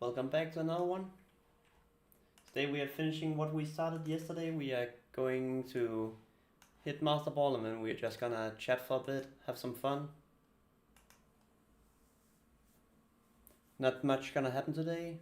Welcome back to another one. Today we are finishing what we started yesterday. We are going to hit Master Ball and then we're just gonna chat for a bit, have some fun. Not much gonna happen today.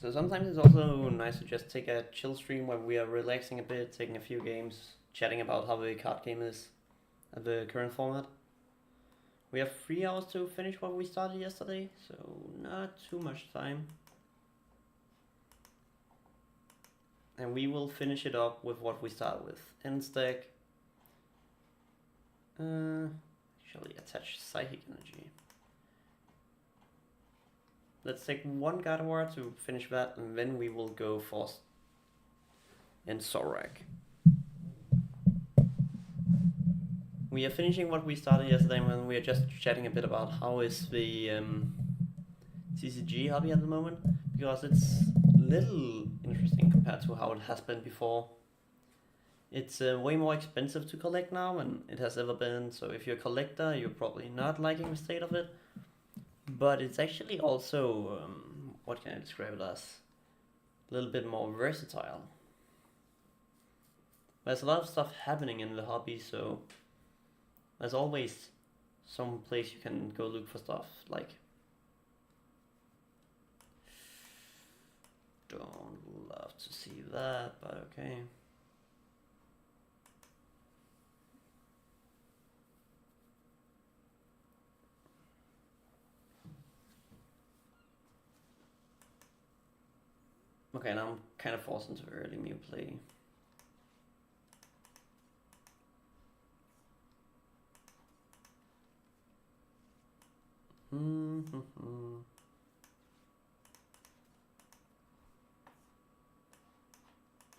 So sometimes it's also nice to just take a chill stream where we are relaxing a bit, taking a few games, chatting about how the card game is at the current format. We have 3 hours to finish what we started yesterday, so not too much time. And we will finish it up with what we start with. End stack. Actually attach Psychic Energy. Let's take one Gardevoir to finish that, and then we will go for and Zorak. We are finishing what we started yesterday, and we are just chatting a bit about how is the TCG hobby at the moment, because it's a little interesting compared to how it has been before. It's way more expensive to collect now than it has ever been, so if you're a collector, you're probably not liking the state of it. But it's actually also, what can I describe it as? A little bit more versatile. There's a lot of stuff happening in the hobby, so there's always some place you can go look for stuff, like... Don't love to see that, but okay. Okay, now I'm kind of forced into early Mew play.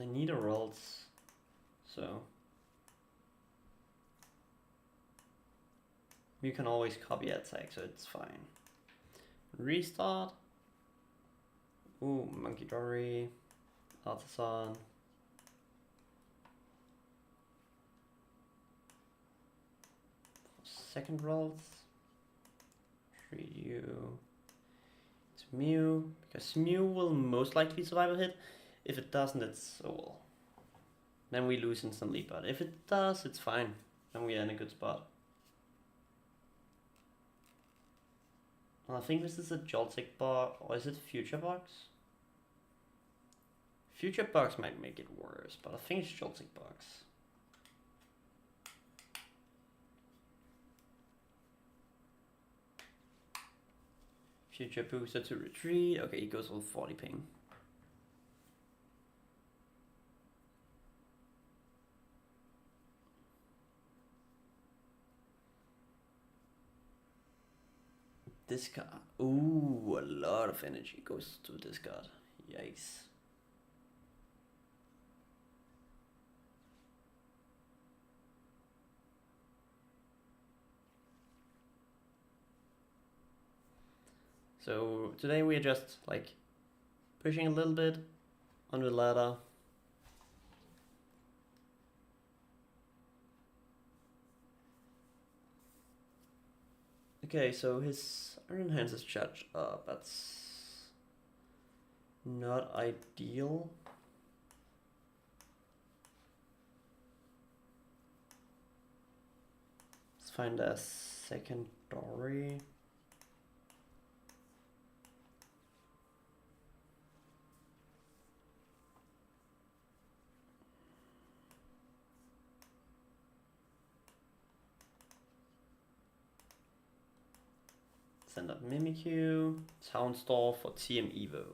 I need a Rolls, so you can always copy attack, so it's fine. Restart. Ooh, Monkey Dory, Artisan. Second Rolls. Treat you to Mew, because Mew will most likely survive a hit. If it doesn't, it's oh well. Then we lose instantly, but if it does, it's fine. Then we are in a good spot. I think this is a Joltik box, or is it Future Box? Future Box might make it worse, but I think it's Joltik Box. Future booster to retreat. Okay, he goes with 40 ping. Discard. Ooh, a lot of energy goes to discard. Yikes. So today we are just like pushing a little bit on the ladder. Okay, so his Iron Hands is charged up. That's not ideal. Let's find a second Dory. Send up Mimikyu, Townstar for TM Evo.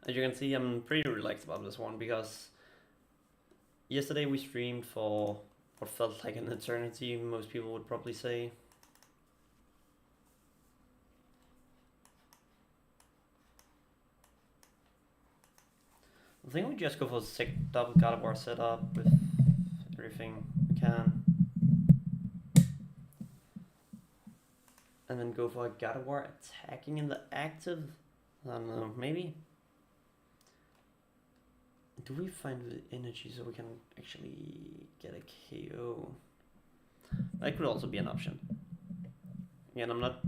As you can see, I'm pretty relaxed about this one because yesterday we streamed for what felt like an eternity, most people would probably say. I think we just go for a sick double Gardevoir setup with everything we can. And then go for a God War attacking in the active. I don't know, maybe. Do we find the energy so we can actually get a KO? That could also be an option. Again, I'm not.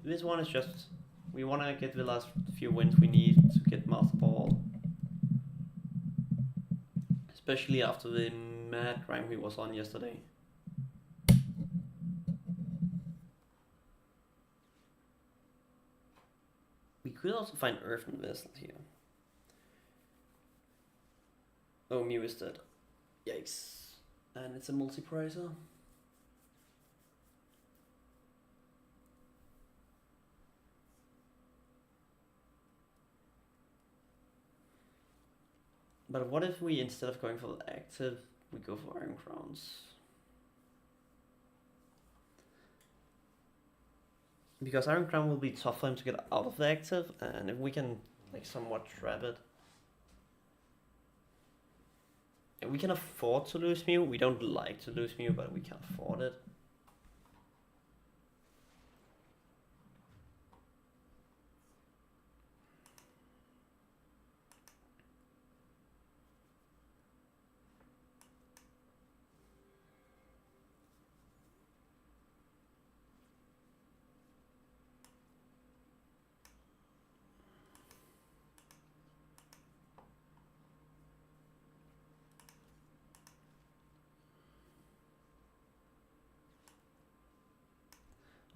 This one is just. We want to get the last few wins we need to get Master Ball. Especially after the mad grind we was on yesterday. We could also find Earthen Vessels here. Oh, Mew is dead. Yikes. And it's a multi-pricer. But what if we, instead of going for the active, we go for Iron Crowns? Because Iron Crown will be tough for him to get out of the active, and if we can like somewhat trap it. And we can afford to lose Mew. We don't like to lose Mew, but we can afford it.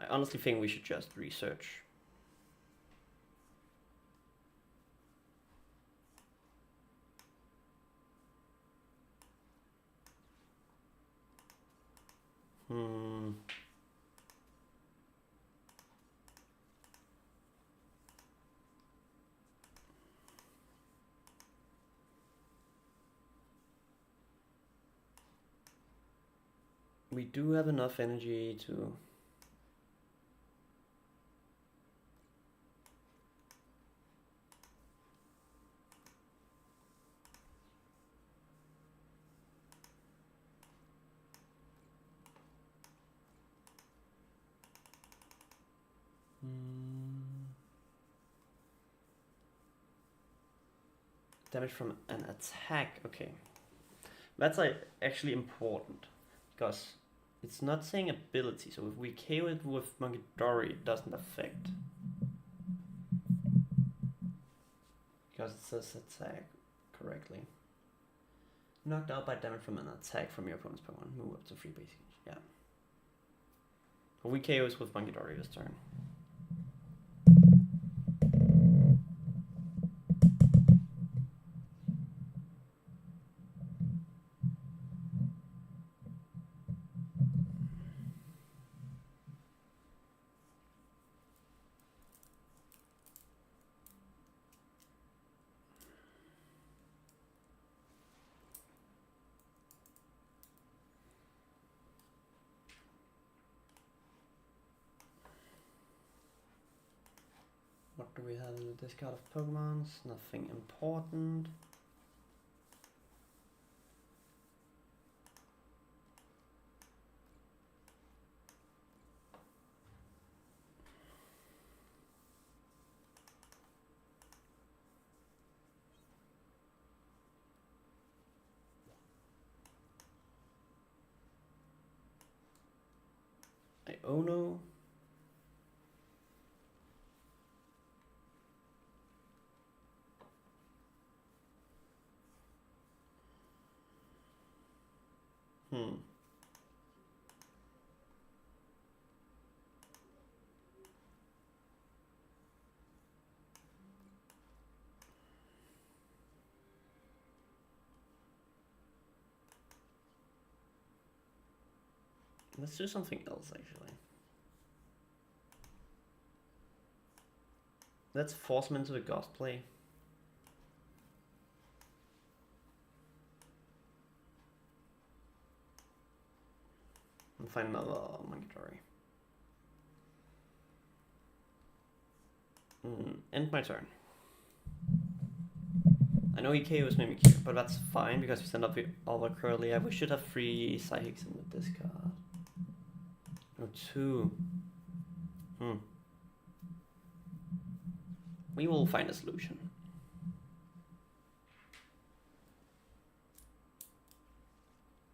I honestly think we should just research. We do have enough energy to... Damage from an attack, okay. That's actually important, because it's not saying ability, so if we KO it with Monkey Dory, it doesn't affect. Because it says attack correctly. Knocked out by damage from an attack from your opponent's Pokemon. Move up to 3 basic. Yeah. But we KOs with Monkey Dory this turn. What do we have in the discard of Pokemons? Nothing important. Oh no. Let's do something else actually. Let's force him into a Ghost play. And find another Monkey Dory. End my turn. I know he KOs Mimikyu, but that's fine because we send up the other Curly. We should have 3 Psychics in the discard. No, 2. We will find a solution.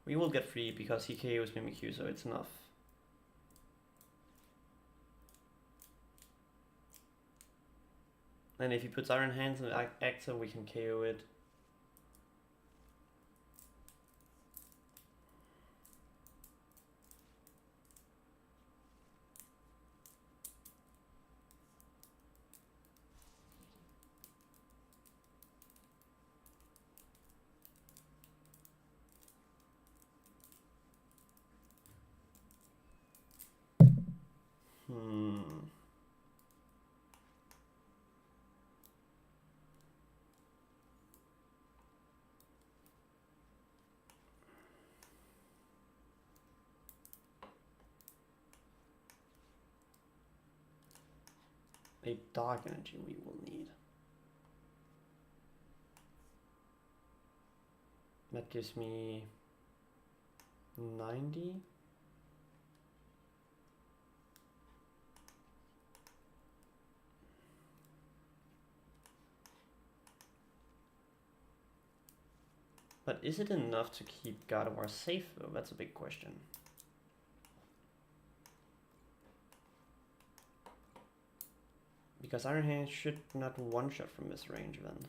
We will get free because he KOs Mimikyu, so it's enough. And if he puts Iron Hands in active, we can KO it. A Dark Energy we will need. That gives me 90. But is it enough to keep Gardevoir safe though? That's a big question. Because Iron Hand should not one-shot from this range then.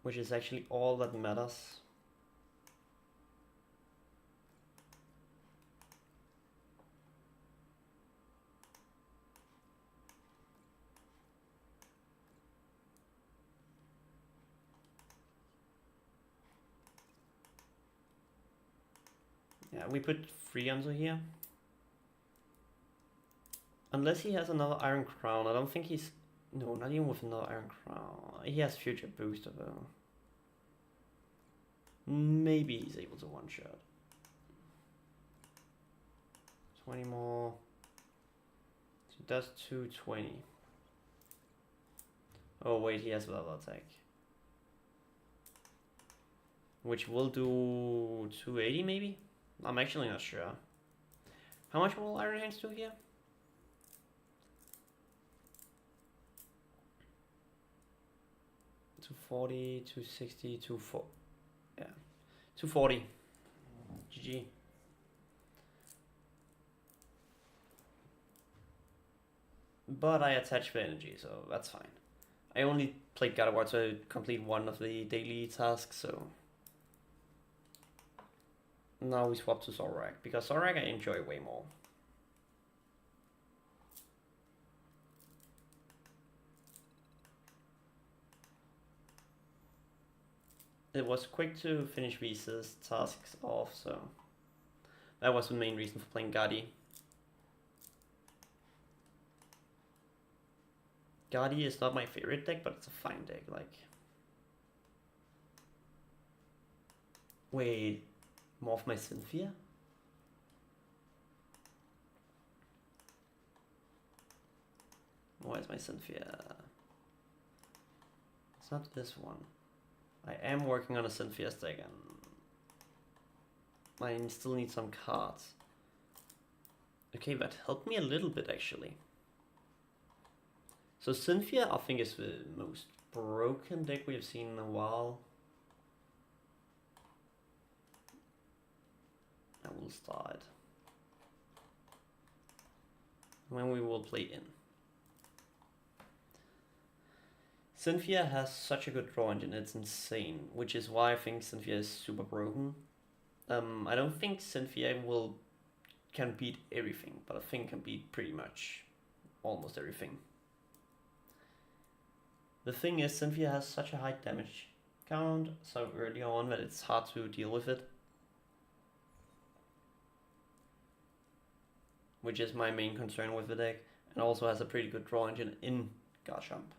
Which is actually all that matters. Yeah, we put 3 onto here. Unless he has another Iron Crown. I don't think he's... No, not even with another Iron Crown. He has Future Booster though. Maybe he's able to one-shot. 20 more. So that's 220. Oh wait, he has level attack. Which will do 280 maybe? I'm actually not sure. How much will Iron Hands do here? 240, 260, 240. Yeah, 240. GG. But I attached the energy, so that's fine. I only played Gardevoir to complete one of the daily tasks, so... Now we swap to Zorak, because Zorak I enjoy way more. It was quick to finish these tasks off, so that was the main reason for playing Gadi. Gadi is not my favorite deck, but it's a fine deck, like... Wait, morph my Cynthia? Why is my Cynthia? It's not this one. I am working on a Cynthia deck and I still need some cards. Okay, that helped me a little bit actually. So Cynthia I think is the most broken deck we have seen in a while. I will start. When we will play in. Cynthia has such a good draw engine, it's insane, which is why I think Cynthia is super broken. I don't think Cynthia can beat everything, but I think can beat pretty much almost everything. The thing is, Cynthia has such a high damage count so early on that it's hard to deal with it. Which is my main concern with the deck, and also has a pretty good draw engine in Garchomp.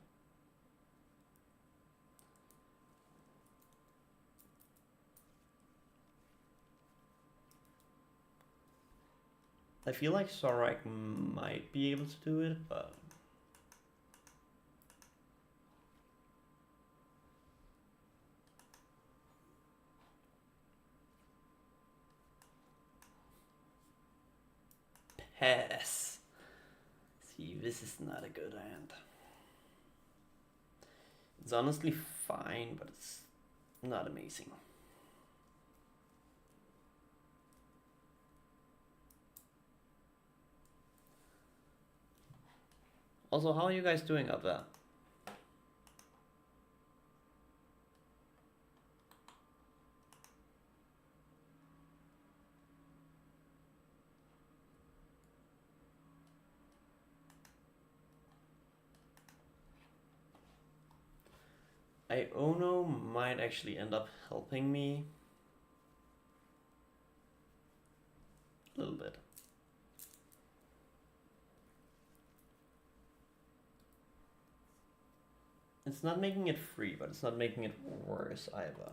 I feel like Zorak might be able to do it, but... Yes. See, this is not a good hand. It's honestly fine, but it's not amazing. Also, how are you guys doing up there? Iono might actually end up helping me a little bit. It's not making it free, but it's not making it worse either.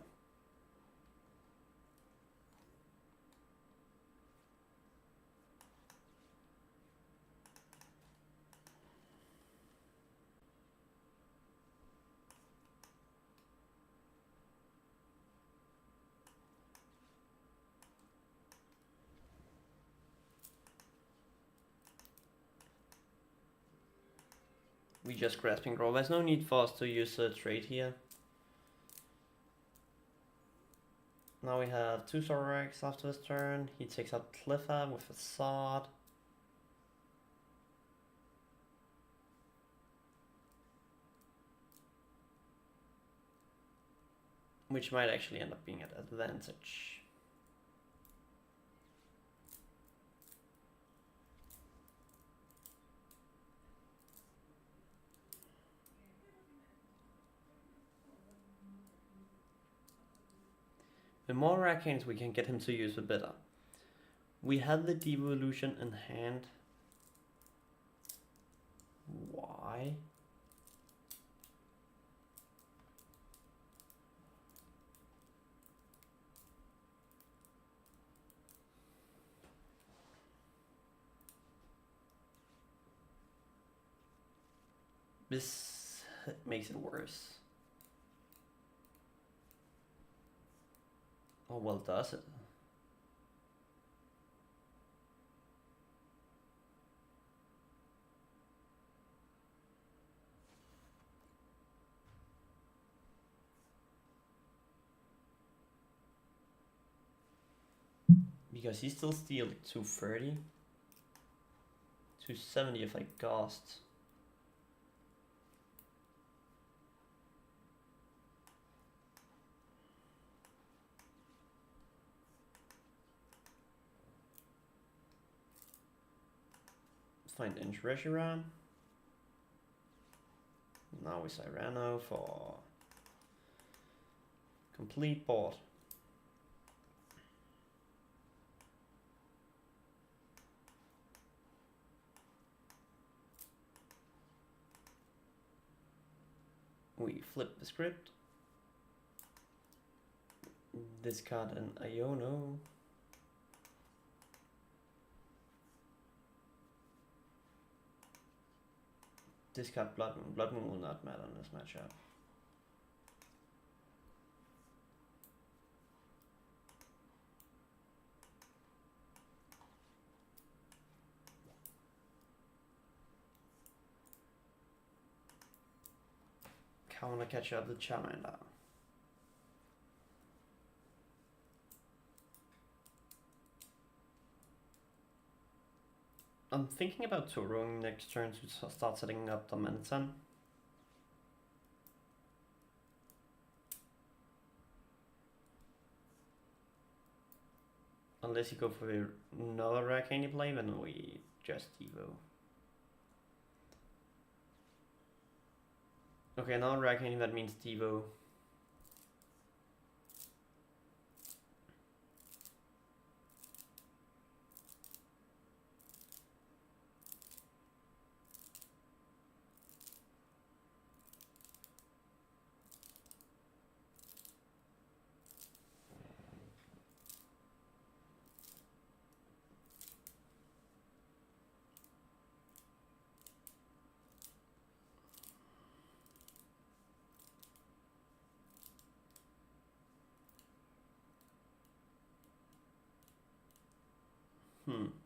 We just grasping draw. There's no need for us to use a trade here. Now we have 2 Zorax after his turn. He takes out Cliffa with a sword. Which might actually end up being an advantage. The more Arcanes we can get him to use, the better. We have the devolution in hand. Why? This makes it worse. Oh, well, does it? Because he still steals 230. 270 if I cost. Find Intrashira. Now we Cyrano for complete board. We flip the script. Discard an Iono. Discard Blood Moon. Blood Moon will not matter in this matchup. Counter catch up the Charmander. I'm thinking about Turoing next turn to start setting up the Dominaton. Unless you go for another rare candy play, then we just Evo. Okay, another rare candy, that means Devo.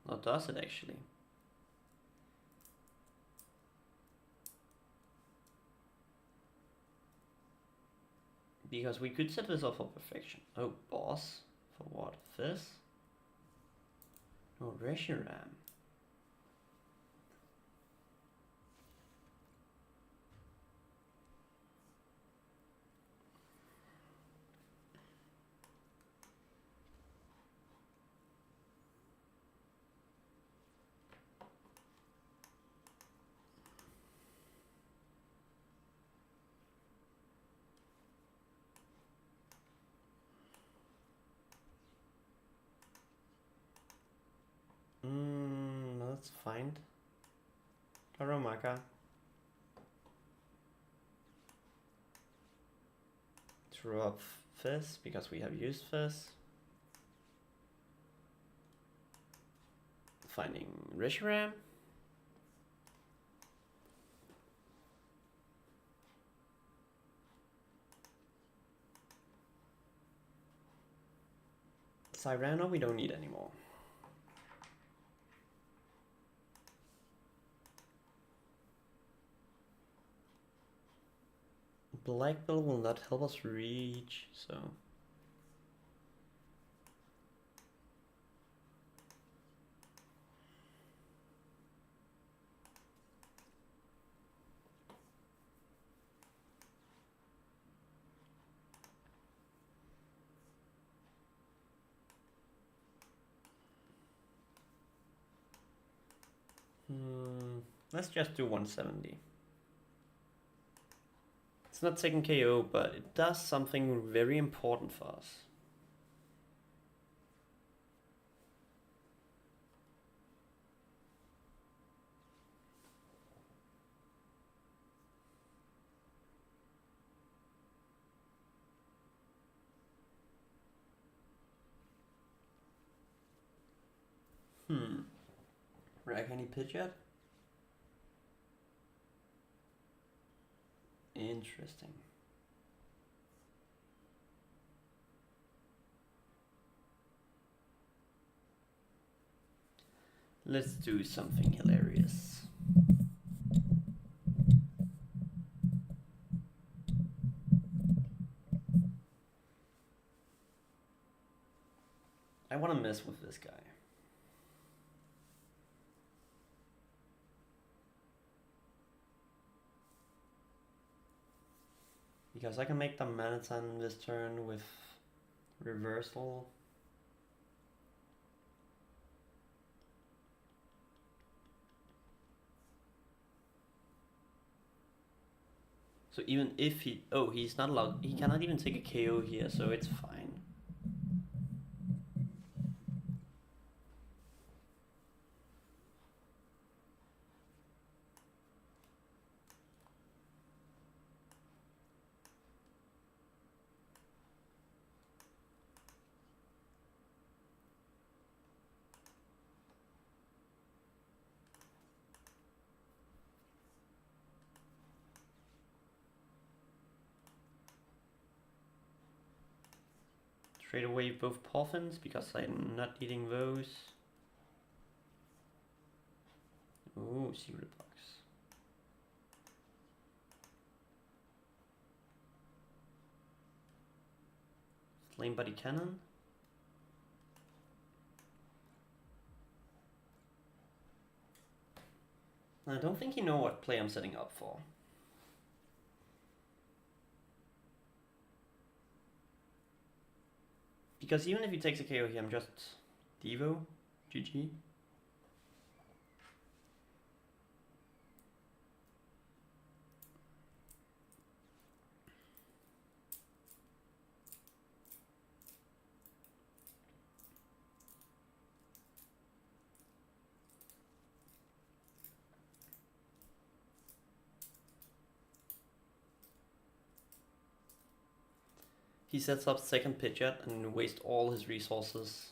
What does it actually? Because we could set this up for perfection. Oh, boss. For what? This? No, Reshiram. Let's find Taramaka. Throw up Fizz because we have used Fizz. Finding Reshiram. Cyrano we don't need anymore. Black Belt will not help us reach, so... Let's just do 170. It's not second KO, but it does something very important for us. Rag any pitch yet? Interesting. Let's do something hilarious. I want to mess with this guy. Because I can make the Manatan this turn with reversal. So even if he... Oh, he's not allowed... He cannot even take a KO here, so it's fine. Trade away both Poffins because I'm not eating those. Ooh, secret box. Flame Body Cannon. I don't think you know what play I'm setting up for. Because even if he takes a KO here, I'm just Devo, GG. He sets up second Pidgeot and wastes all his resources.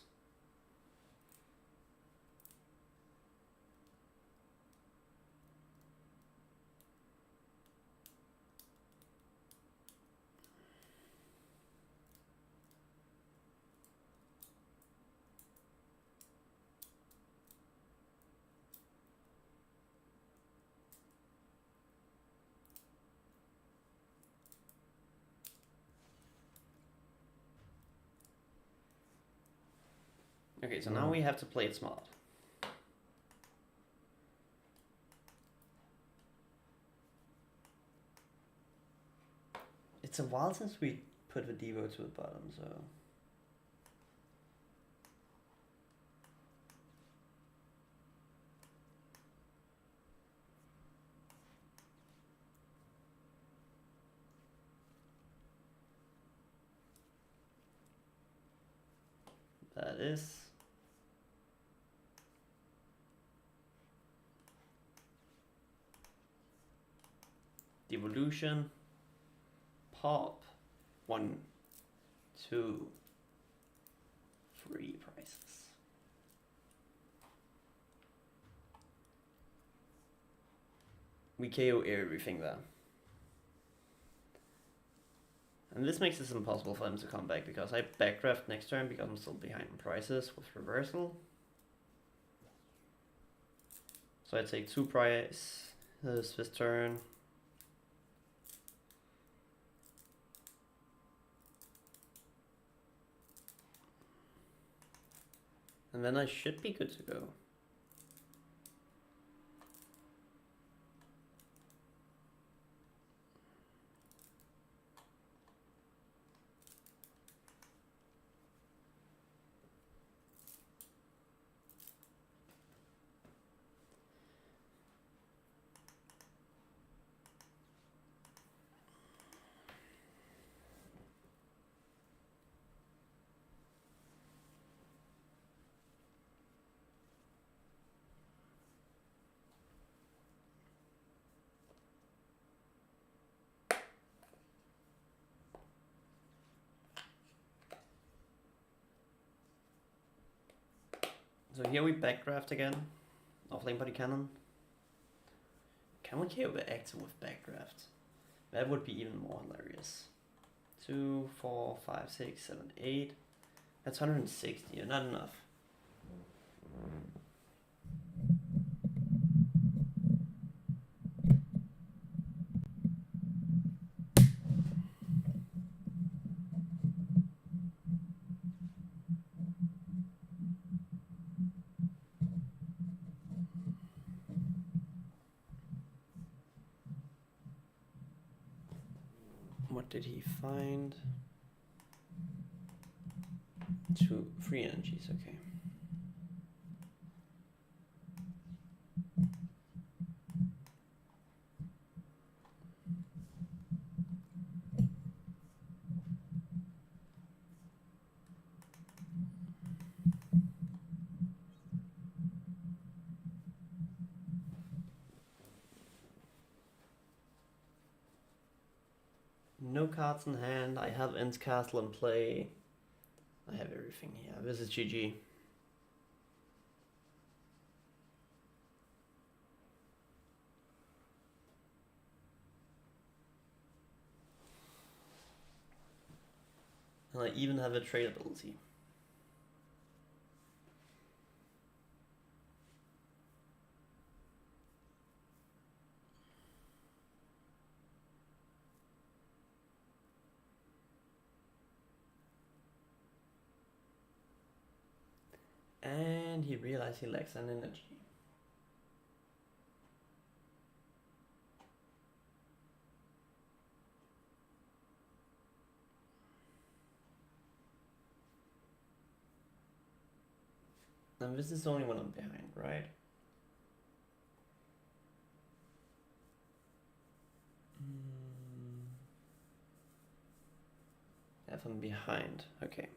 Okay, so now we have to play it smart. It's a while since we put the Devo to the bottom, so... That is... Devolution. Pop. 1, 2, 3 prices. We KO everything there. And this makes it impossible for them to come back because I backdraft next turn because I'm still behind in prices with reversal. So I take 2 price this turn. And then I should be good to go. So here we backdraft again. Offlane Body Cannon. Can we KO the active with backdraft? That would be even more hilarious. 2, 4, 5, 6, 7, 8. That's 160, not enough. What did he find? 2, 3 energies, okay. No cards in hand. I have Ents Castle in play. I have everything here. This is GG. And I even have a trade ability. And he realized he lacks an energy. And this is only when I'm behind, right? If I'm behind, okay.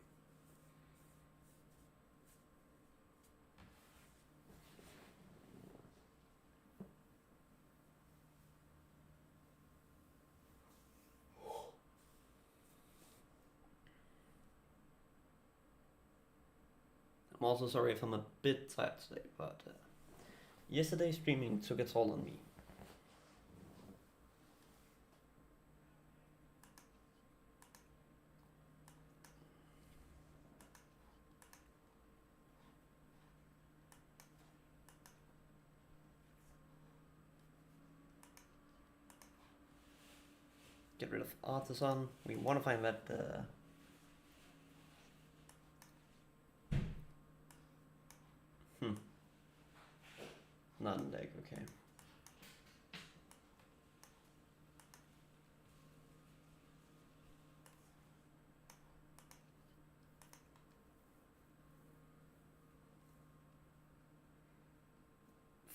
I'm also sorry if I'm a bit tired today, but yesterday streaming took a toll on me. Get rid of Artisan. We want to find that Not in deck, okay.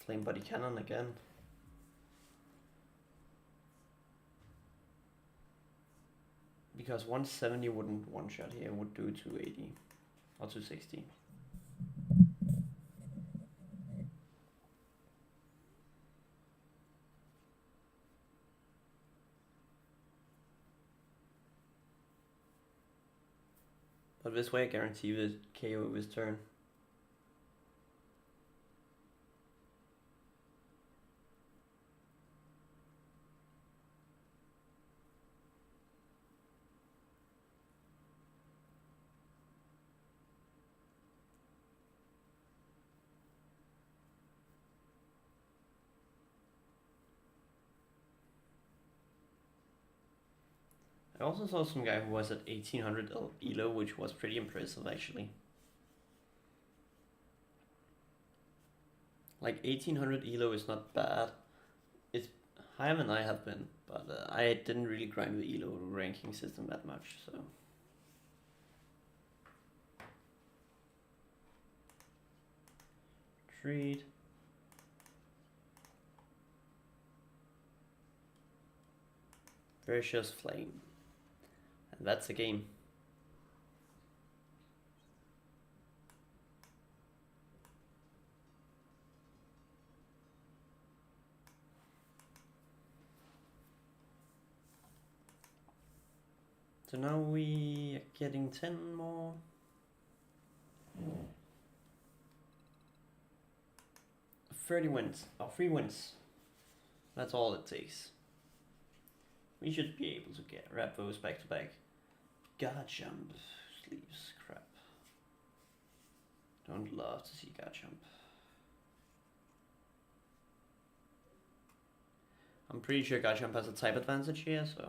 Flame Body Cannon again. Because 170 wouldn't one-shot here, would do 280 or 260. But this way I guarantee the KO this turn. I also saw some guy who was at 1800 ELO, which was pretty impressive actually. Like 1800 ELO is not bad. It's higher than I have been, but I didn't really grind the ELO ranking system that much, so. Treat. Vicious Flame. And that's a game. So now we are getting 10 more. 30 wins, or 3 wins. That's all it takes. We should be able to wrap those back to back. God jump, sleeves, crap. Don't love to see God jump. I'm pretty sure God jump has a type advantage here, so.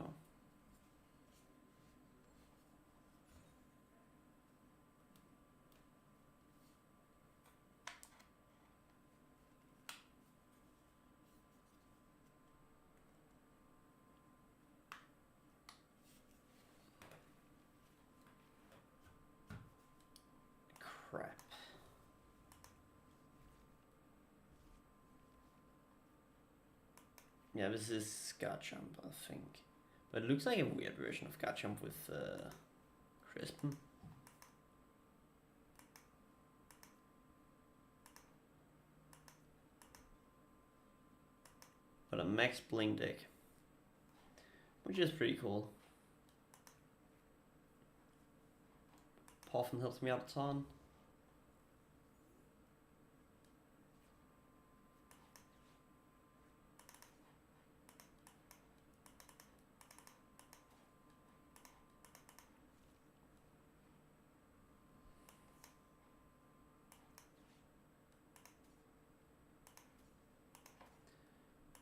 Crap. Yeah, this is Garchomp, I think. But it looks like a weird version of Garchomp with Crispin. But a max blink deck, which is pretty cool. Puffin helps me out a ton.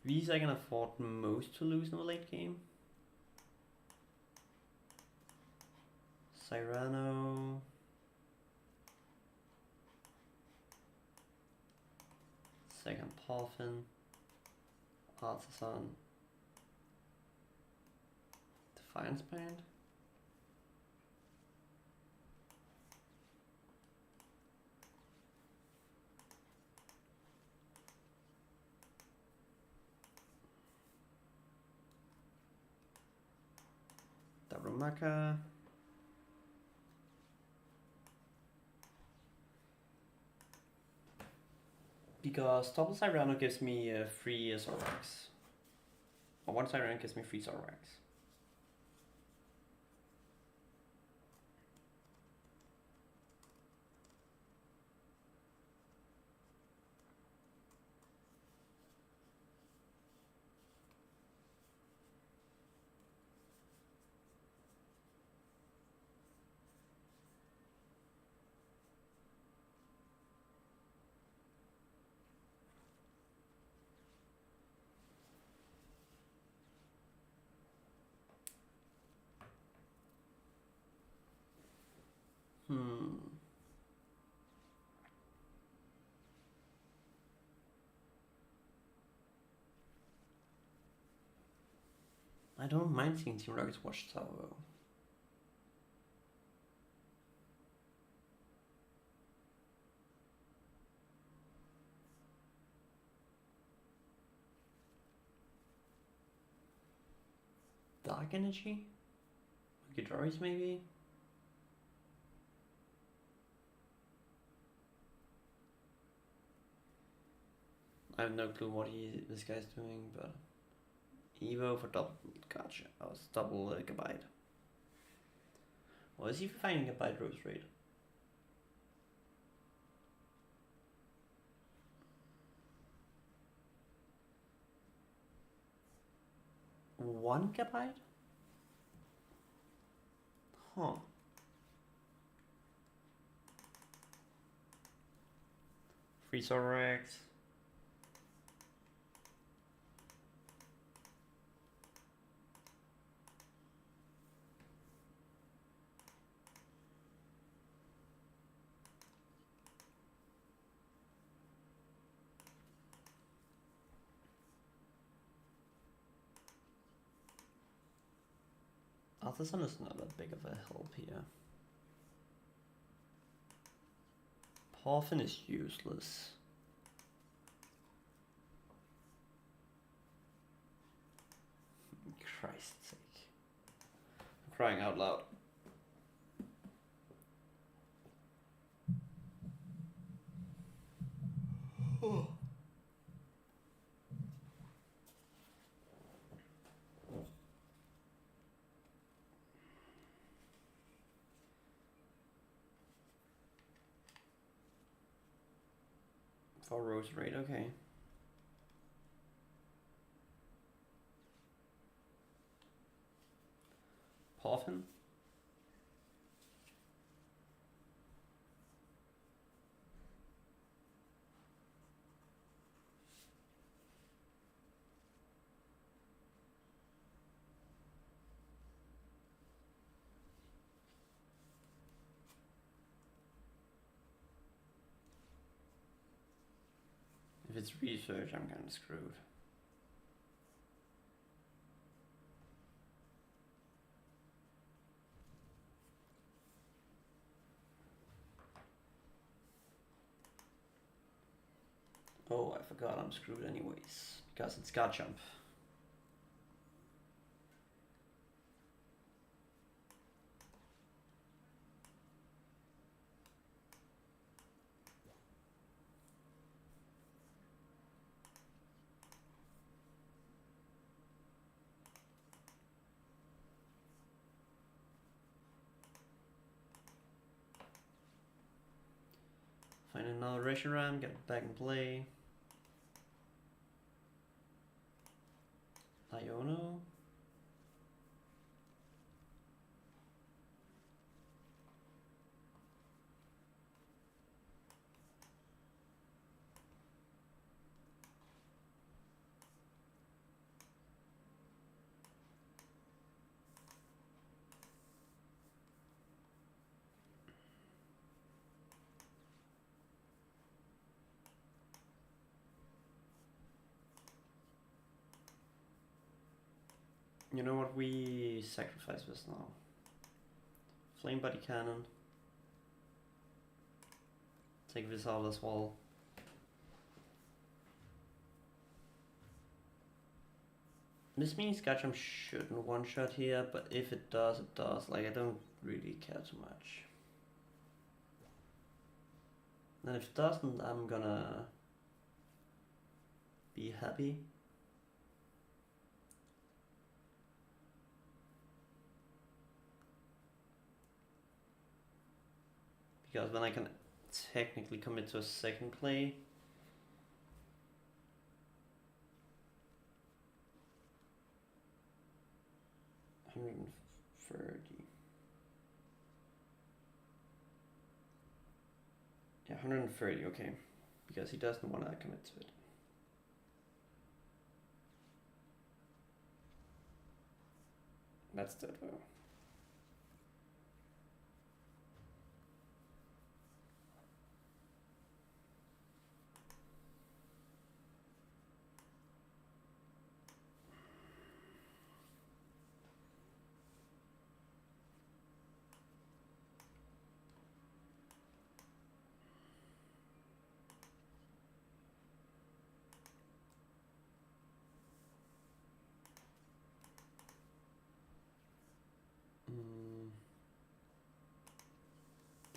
These I can afford most to lose in the late game. Cyrano. Second Puffin. Artisan. Defiance Band. Darumaka. Because double Cyrano gives me 3 Zoraks. Or 1 Cyrano gives me 3 Zoraks. I don't mind seeing Team Rocket's Watchtower though. Dark Energy? Guitars maybe? I have no clue what this guy's doing, but Evo for double. Gotcha. I was double Gigabyte. Well, is he finding Gigabyte Rose rate? One Gigabyte? Huh. Free Rex. Artisan is not that big of a help here. Parfin is useless. Christ's sake. I'm crying out loud. For Rose rate, okay. Parfin? If it's research, I'm kinda screwed. Oh, I forgot I'm screwed anyways, because it's Garchomp. Find another Reshiram, get it back in play. Iono. You know what, we sacrifice this now. Flame Body Cannon. Take this out as well. This means Garchomp shouldn't one-shot here, but if it does, it does. Like, I don't really care too much. And if it doesn't, I'm gonna be happy. Because then I can technically commit to a second play. $130. Yeah, 130, okay. Because he doesn't want to commit to it. That's dead well.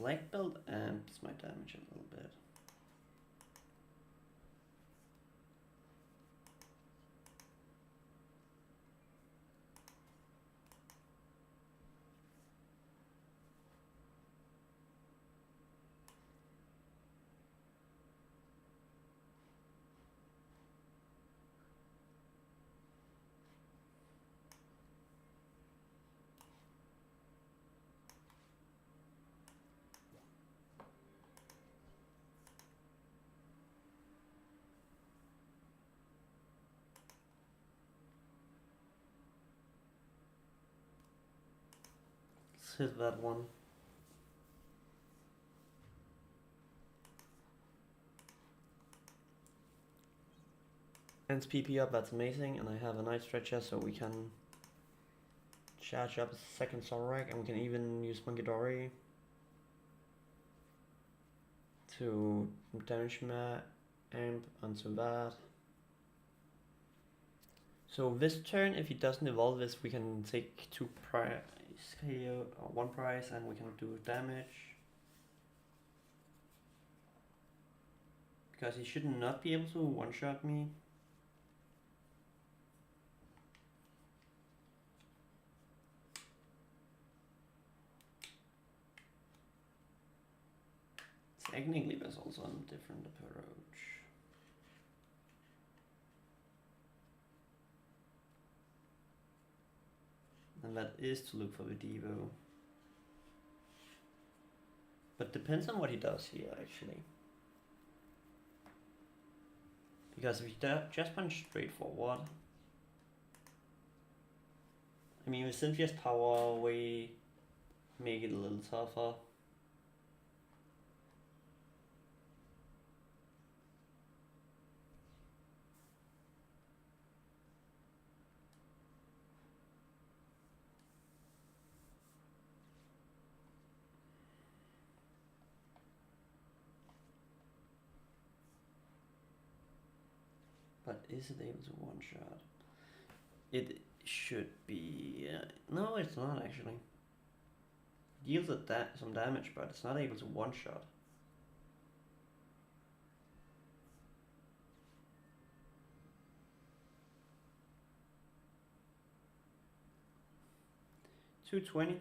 Black belt amps my damage a little bit. Let's hit that one. Ends PP up, that's amazing, and I have a night stretcher so we can charge up a second Zorak, and we can even use Monkey Dory to damage my amp onto that. So this turn, if he doesn't evolve this, we can take 2 price KO, or 1 price, and we can do damage. Because he should not be able to one-shot me. Technically, there's also a different approach. And that is to look for the Devo. But depends on what he does here, actually. Because if he just punch straight forward, I mean, with Cynthia's power, we make it a little tougher. But is it able to one-shot? It should be... no, it's not actually. It deals some damage, but it's not able to one-shot. $220.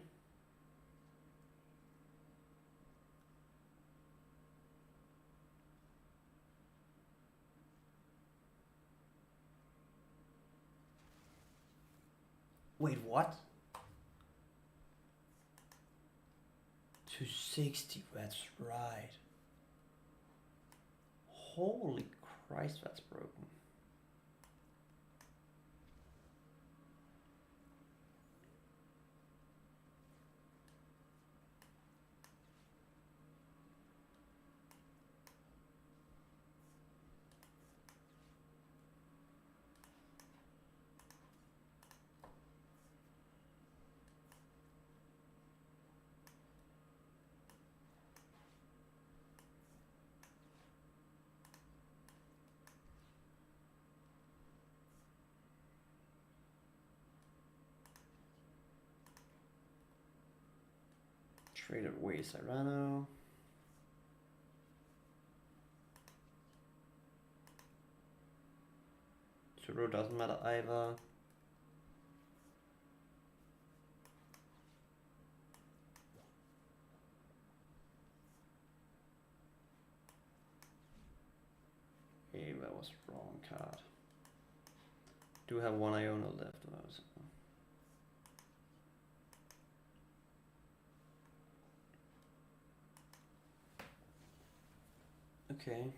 Wait, what? 260, that's right. Holy Christ, that's broken. Trade away Cyrano. Zero doesn't matter either. Okay, that was wrong card. Do have one Iona left. Okay.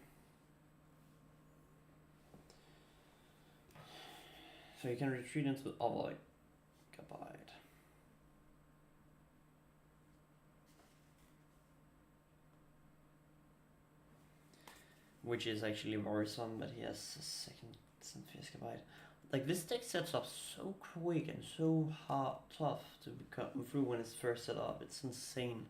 So you can retreat into the other Gabite. Which is actually worrisome, but he has a second Synthia's Gabite. Like, this deck sets up so quick and so hard, tough to come through when it's first set up. It's insane.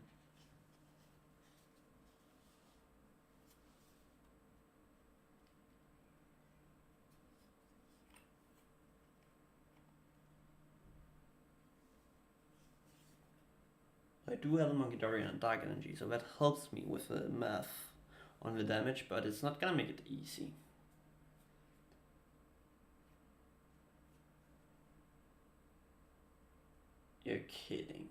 I do have a Monkey Dorian and Dark Energy, so that helps me with the math on the damage, but it's not gonna make it easy. You're kidding.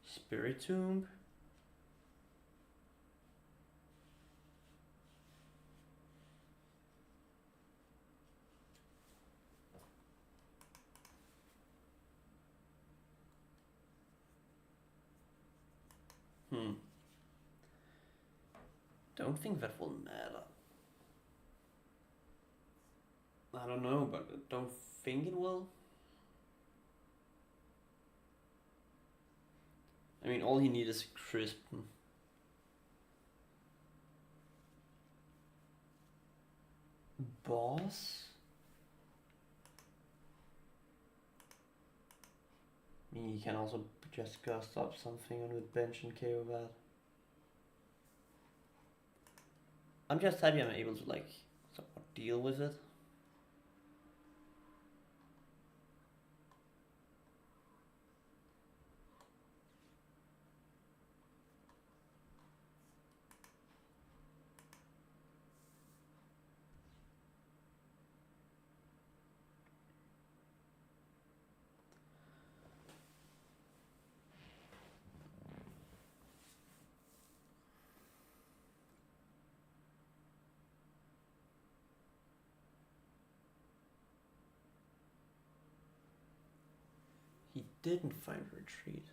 Spirit Tomb? Don't think that will matter. I don't know, but I don't think it will. I mean, all he needs is crisp. Boss? I mean, he can also just gust up something on the bench and KO that. I'm just happy I'm able to, like, somewhat deal with it. He didn't find retreat.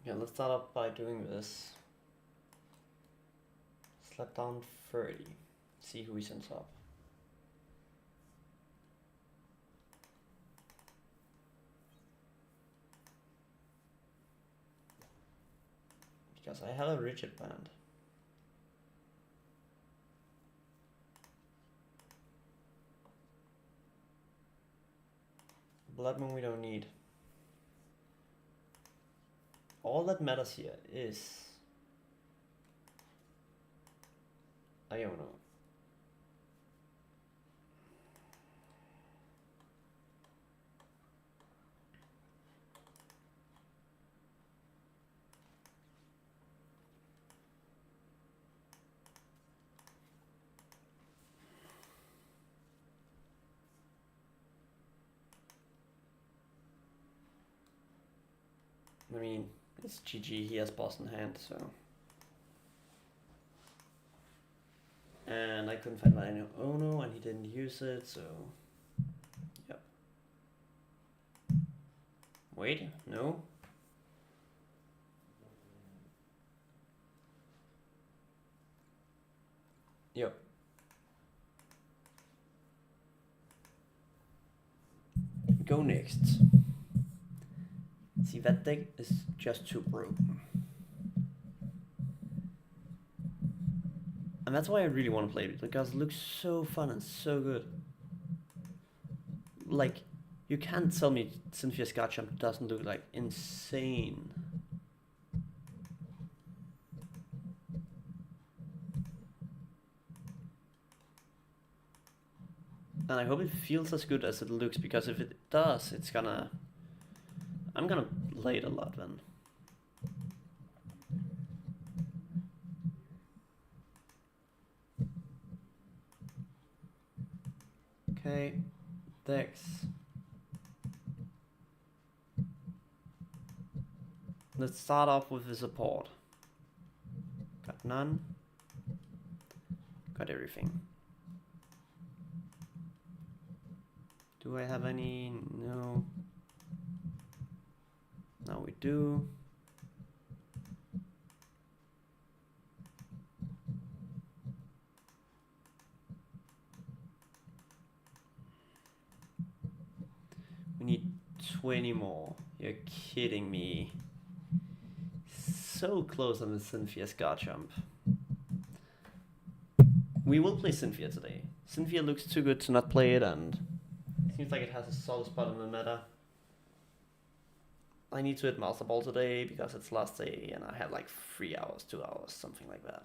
Yeah, let's start up by doing this. Slap down 30. See who he sends up. Because I have a rigid band. Blood Moon we don't need. All that matters here is I don't know. I mean, it's GG, he has boss in hand, so. And I couldn't find my Ono, and he didn't use it, so. Yep. Wait, no. Yep. Go next. See, that deck is just too broken. And that's why I really want to play it, because it looks so fun and so good. Like, you can't tell me Cynthia's Garchomp doesn't look like insane. And I hope it feels as good as it looks, because if it does, it's gonna... I'm gonna play it a lot then. Okay, Dex. Let's start off with the support. Got none. Got everything. Do I have any? No. Now we do. We need 20 more. You're kidding me. So close on the Cynthia's Garchomp. We will play Cynthia today. Cynthia looks too good to not play it, and it seems like it has a solid spot in the meta. I need to hit Master Ball today because it's last day and I have like 3 hours, 2 hours, something like that.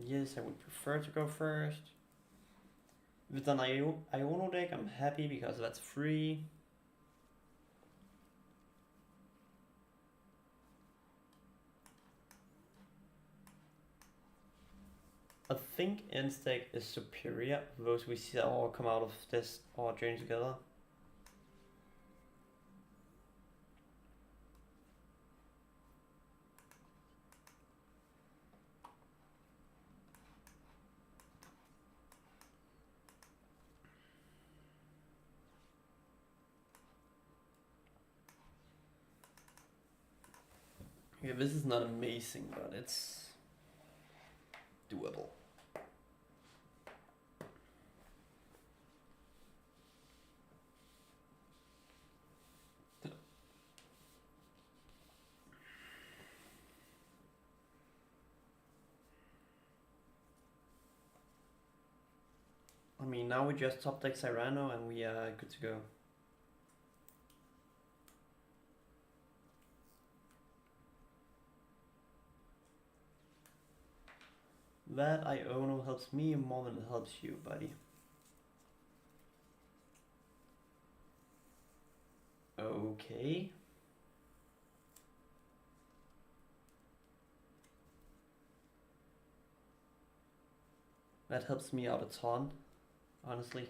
Yes, I would prefer to go first. With an Iono deck, I'm happy because that's free. I think End's deck is superior. Those we see all come out of this or journey together. Yeah, this is not amazing, but it's doable. I mean, now we just top deck Cyrano and we are good to go. That Iono helps me more than it helps you, buddy. Okay. That helps me out a ton, honestly.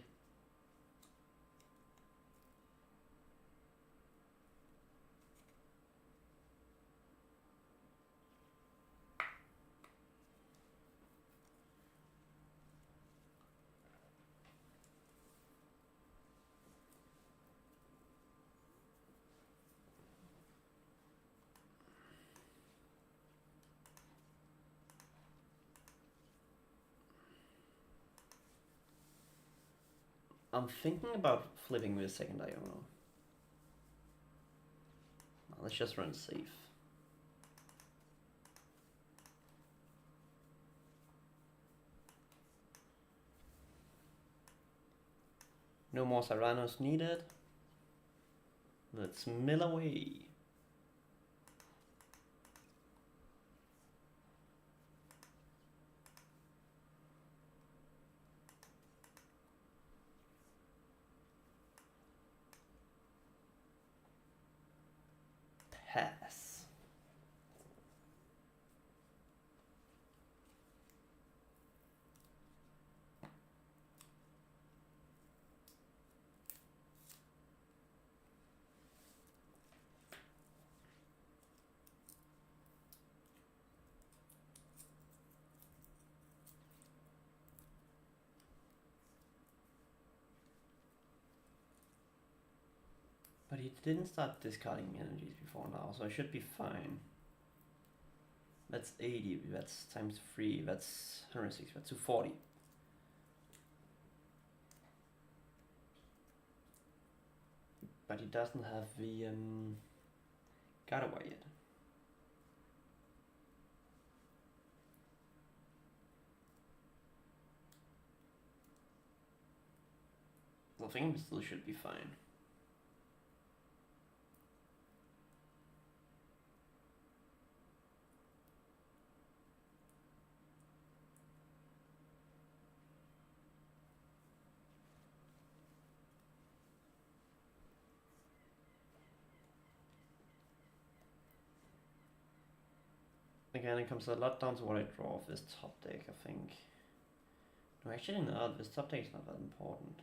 I'm thinking about flipping with a second Iono. Let's just run safe. No more Cyranos needed. Let's mill away. Pass. But he didn't start discarding energies before now, so I should be fine. That's 80, that's times 3, that's 160, that's 240. But he doesn't have the Gardevoir yet. I think we still should be fine. Again, it comes a lot down to what I draw off this top deck, I think. No, actually no, this top deck is not that important.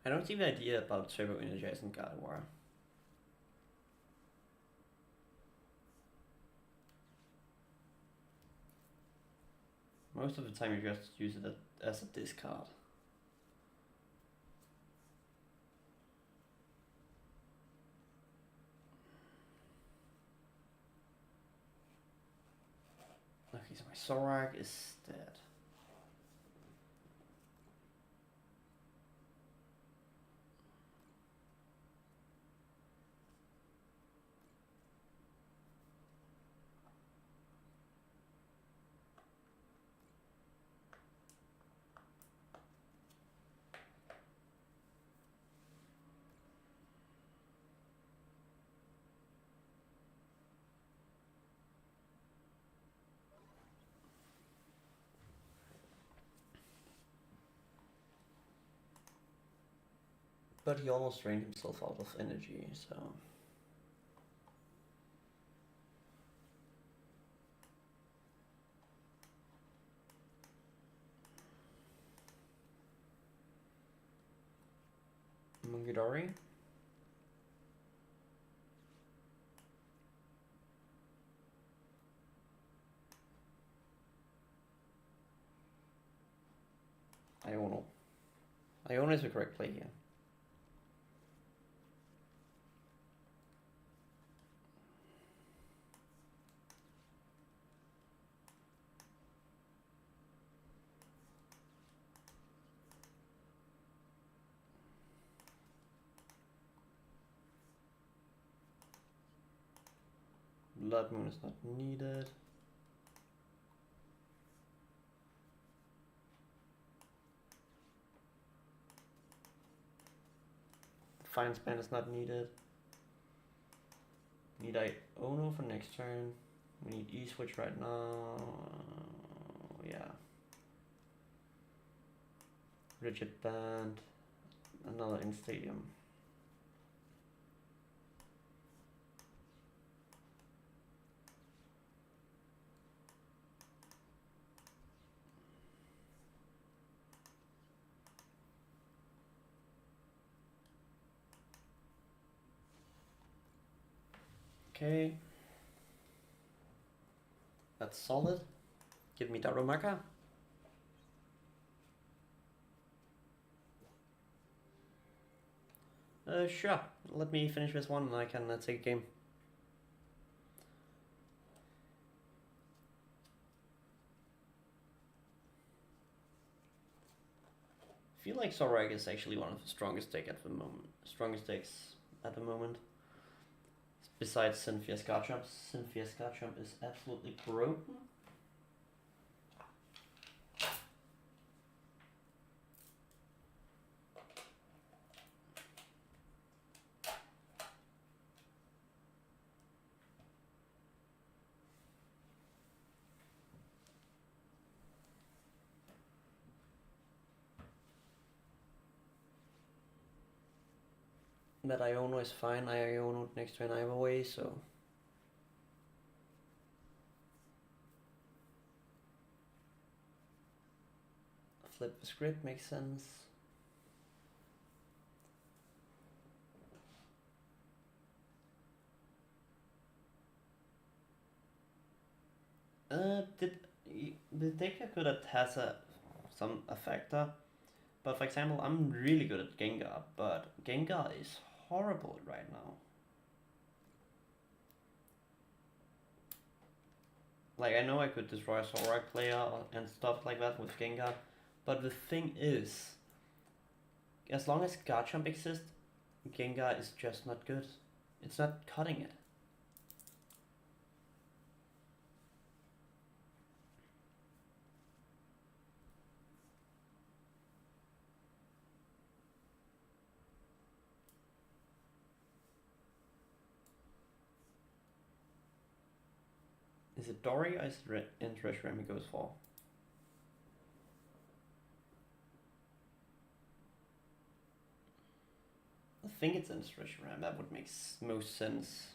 I don't see the idea about turbo energizing Gardevoir. Most of the time you just use it as a discard. Zorak is dead. But he almost drained himself out of energy, so... Mungidori? Iono. Iono is the correct play here. Blood Moon is not needed. Fine Span is not needed. Need Iono for next turn. We need E-Switch right now. Yeah. Rigid Band. Another in Stadium. Okay. That's solid. Give me Darumaka. Sure. Let me finish this one and I can take a game. I feel like Zorak is actually one of the strongest decks at the moment. Besides Cynthia's Garchomp. Cynthia's Garchomp is absolutely broken. That Iono is fine. I Iono next turn either way, so... Flip the script makes sense. The deck could have some effector, but for example, I'm really good at Gengar, but Gengar is horrible right now. Like, I know I could destroy a Zorak player and stuff like that with Gengar, but the thing is, as long as Garchomp exists, Gengar is just not good. It's not cutting it. Is it Dory or is it Interest Remy goes for? I think it's Interest Ram, that would make most sense.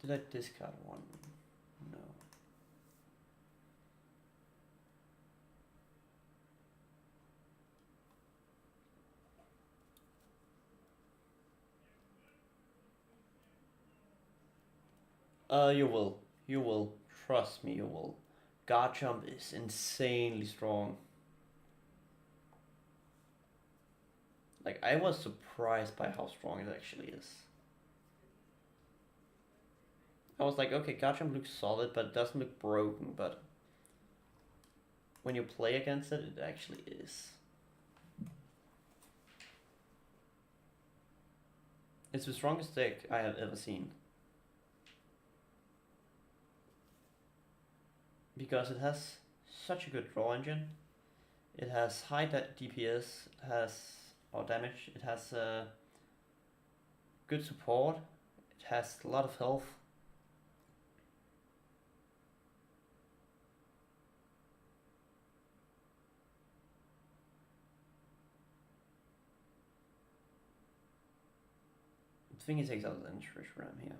Did I discard one? No. You will. You will. Trust me, you will. Garchomp is insanely strong. Like, I was surprised by how strong it actually is. I was like, okay, Garchomp looks solid, but it doesn't look broken, but when you play against it, it actually is. It's the strongest deck I have ever seen. Because it has such a good draw engine. It has high DPS, it has, or damage, it has good support, it has a lot of health. I think he takes out the Entrish Ram here.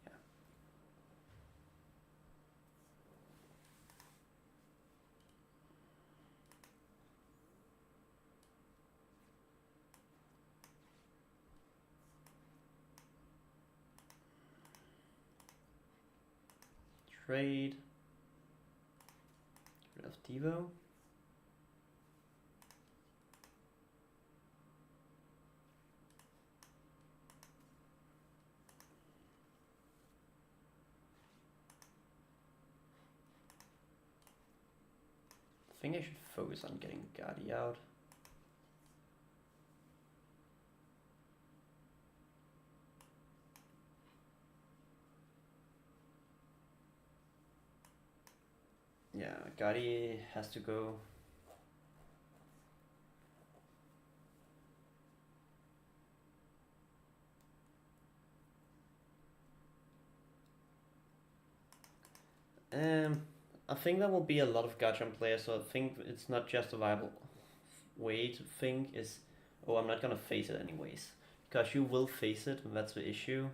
Yeah. Trade. Get rid of Devo. I think I should focus on getting Guardi out. Yeah, Guardi has to go. I think there will be a lot of Garchomp players, so I think it's not just a viable way to think is, oh, I'm not gonna face it anyways. Because you will face it, and that's the issue.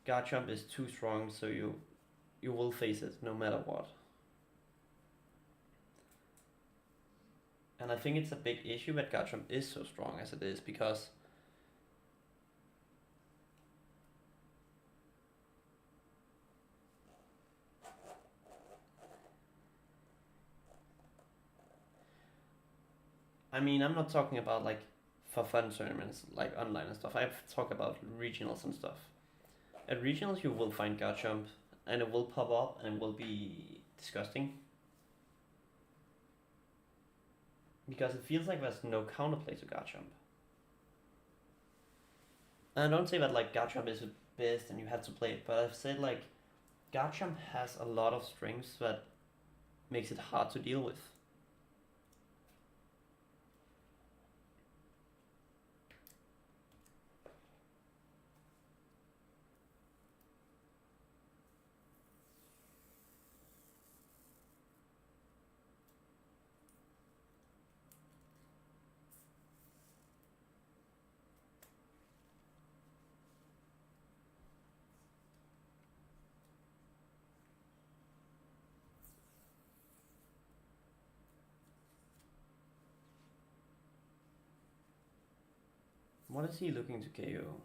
Garchomp is too strong, so you will face it no matter what. And I think it's a big issue that Garchomp is so strong as it is, because I mean, I'm not talking about like for fun tournaments, like online and stuff. I talk about regionals and stuff. At regionals, you will find Garchomp, and it will pop up, and it will be disgusting. Because it feels like there's no counterplay to Garchomp. And I don't say that like Garchomp is the best and you have to play it, but I've said like Garchomp has a lot of strengths that makes it hard to deal with. What is he looking to KO?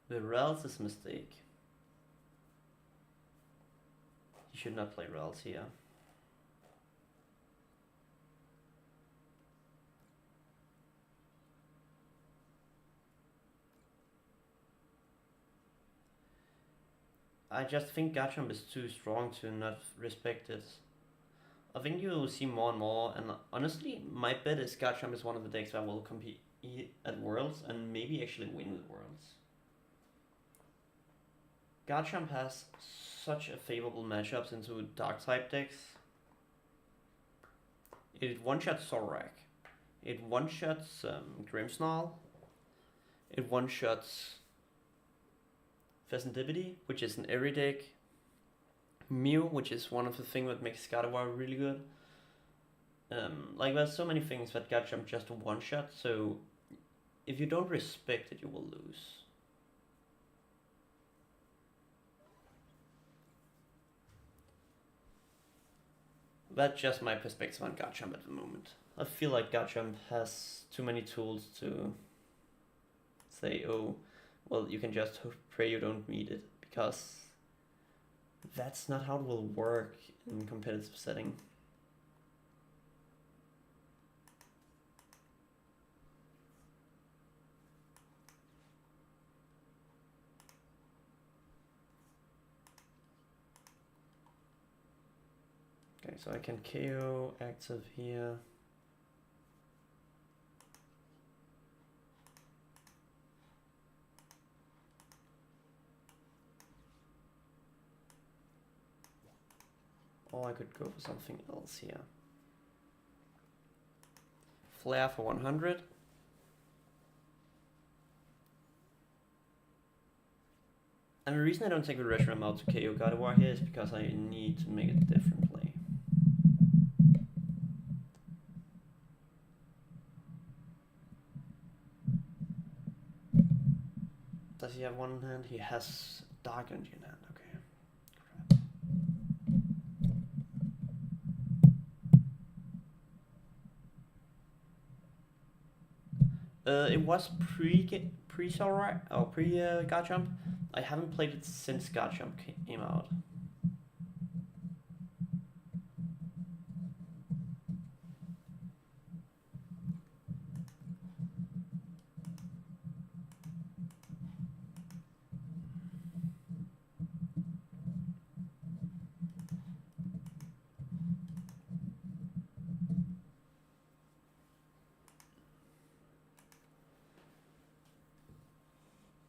The Rels is a mistake. He should not play Rels here. I just think Garchomp is too strong to not respect it. I think you will see more and more, and honestly, my bet is Garchomp is one of the decks that will compete at Worlds and maybe actually win the Worlds. Garchomp has such a favorable matchups into Dark type decks. It one-shots Zorak. It one-shots Grimmsnarl. It one-shots Pheasantipity, which is an every deck. Mew, which is one of the things that makes Gardevoir really good. Like there's so many things that Garchomp just one-shot, so if you don't respect it, you will lose. That's just my perspective on Garchomp at the moment. I feel like Garchomp has too many tools to say, oh, well, you can just pray you don't meet it, because that's not how it will work in competitive setting. Okay, so I can KO active here. Or I could go for something else here. Flare for 100. And the reason I don't take the Reshiram out to KO Gardevoir here is because I need to make it differently. Does he have one in hand? He has Dark Energy in hand, okay. It was pre-Garchomp. I haven't played it since Garchomp came out.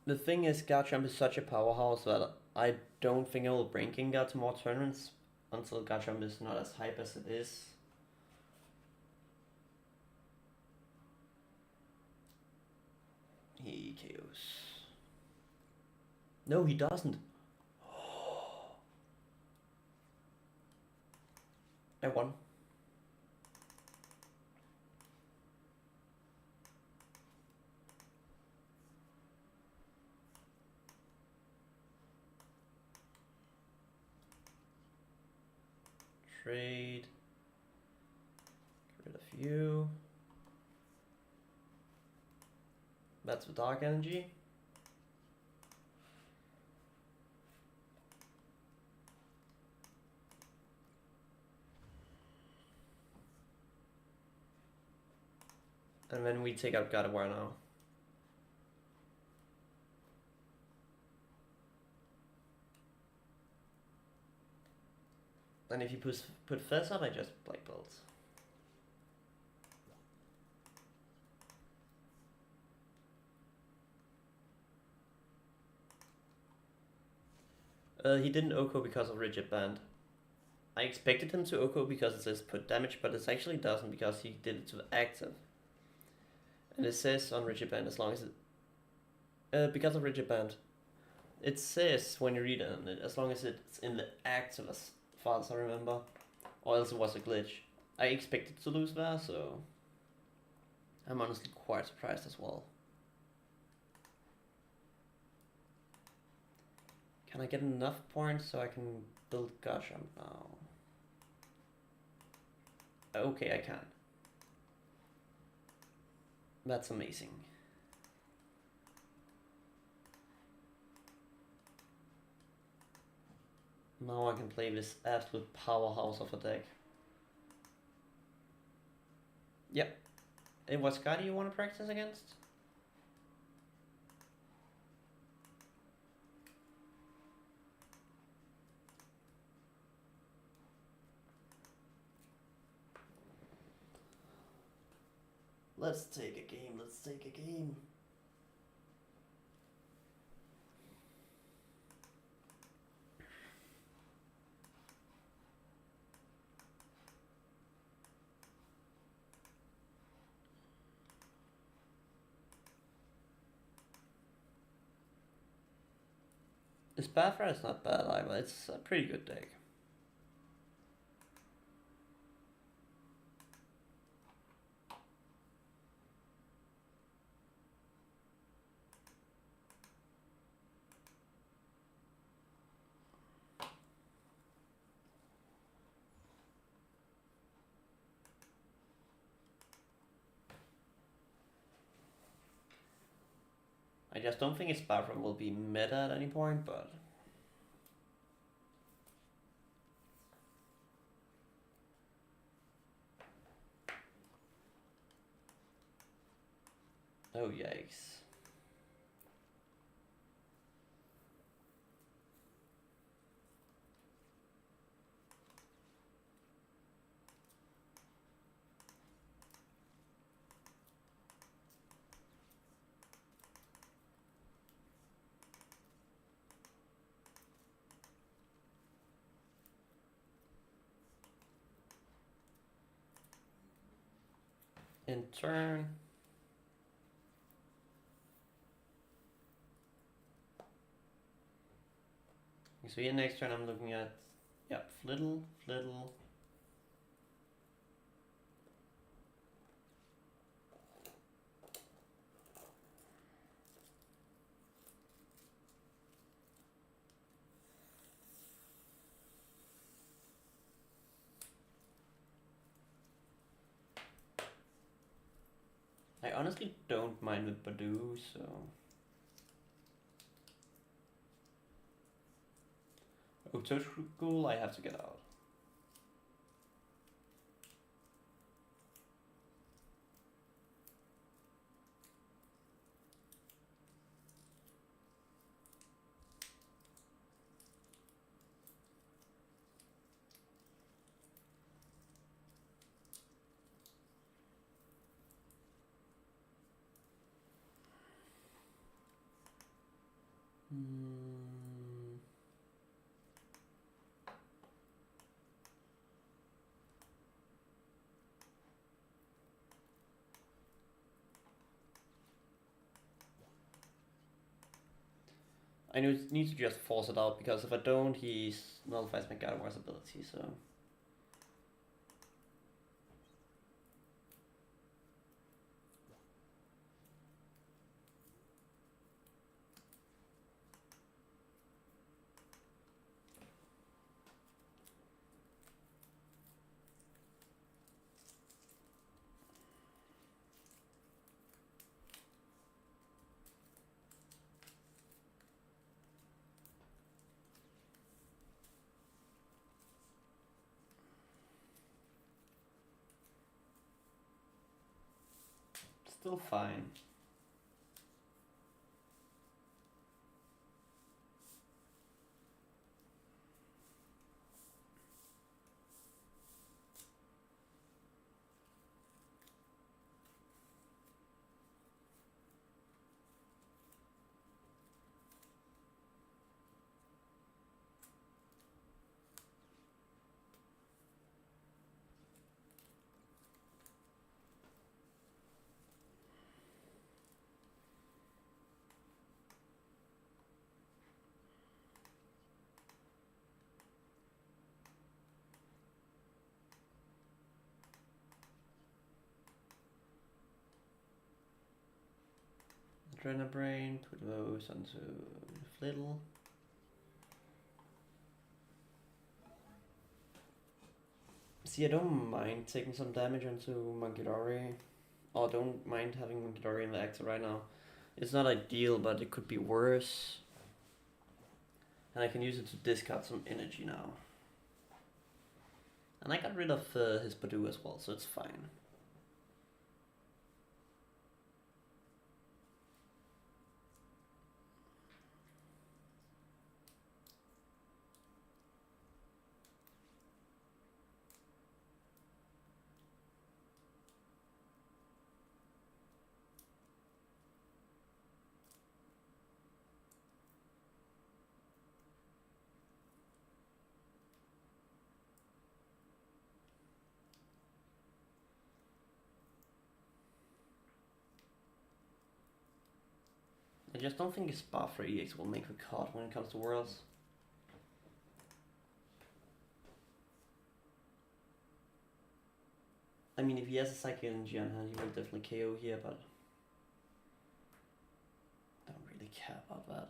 The thing is, Garchomp is such a powerhouse that I don't think I will bring Gengar to more tournaments until Garchomp is not as hype as it is. He KOs. No, he doesn't. I won. Trade. Get rid of you. That's the Dark Energy. And then we take out Gardevoir now. And if you put Fizz up, I just Black Bolt. He didn't OHKO because of Rigid Band. I expected him to OHKO because it says put damage, but it actually doesn't because he did it to the active. And it says on Rigid Band as long as it... because of Rigid Band. It says when you read it, as long as it's in the active as far as I remember. Or else it was a glitch. I expected to lose there, so... I'm honestly quite surprised as well. Can I get enough points so I can build Garchomp now? Okay, I can. That's amazing. Now I can play this absolute powerhouse of a deck. Yep. And what guy do you want to practice against? Let's take a game, let's take a game. This Bathra is not bad either, it's a pretty good deck. I just don't think his bathroom will be meta at any point, but... Oh, yikes. In turn. So here next turn I'm looking at, yep, Flittle. I honestly don't mind with Badoo, so... Oh, Toshghoul, I have to get out. I need to just force it out, because if I don't, he nullifies my Gardevoir's ability, so... Still fine. Brain, put those onto Flittle. See, I don't mind taking some damage onto Munkidori. Or don't mind having Munkidori in the actor right now. It's not ideal, but it could be worse. And I can use it to discard some energy now. And I got rid of his Badoo as well, so it's fine. I just don't think his Spa for EX will make the cut when it comes to Worlds. I mean, if he has a Psychic Energy on hand, he will definitely KO here, but... I don't really care about that.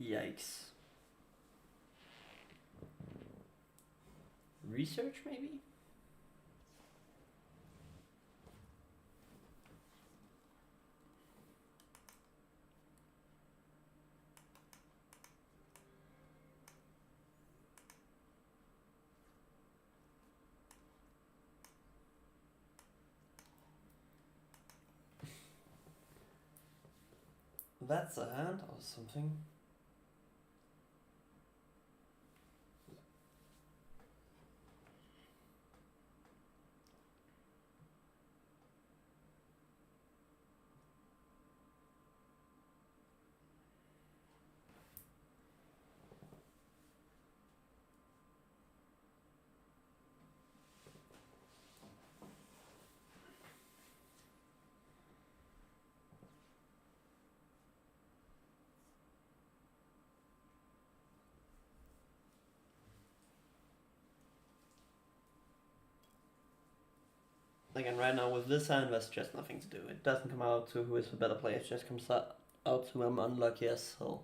Yikes. Research, maybe? That's a hand or something. Again, right now with this hand, there's just nothing to do. It doesn't come out to who is the better player, it just comes out to who I'm unlucky as hell.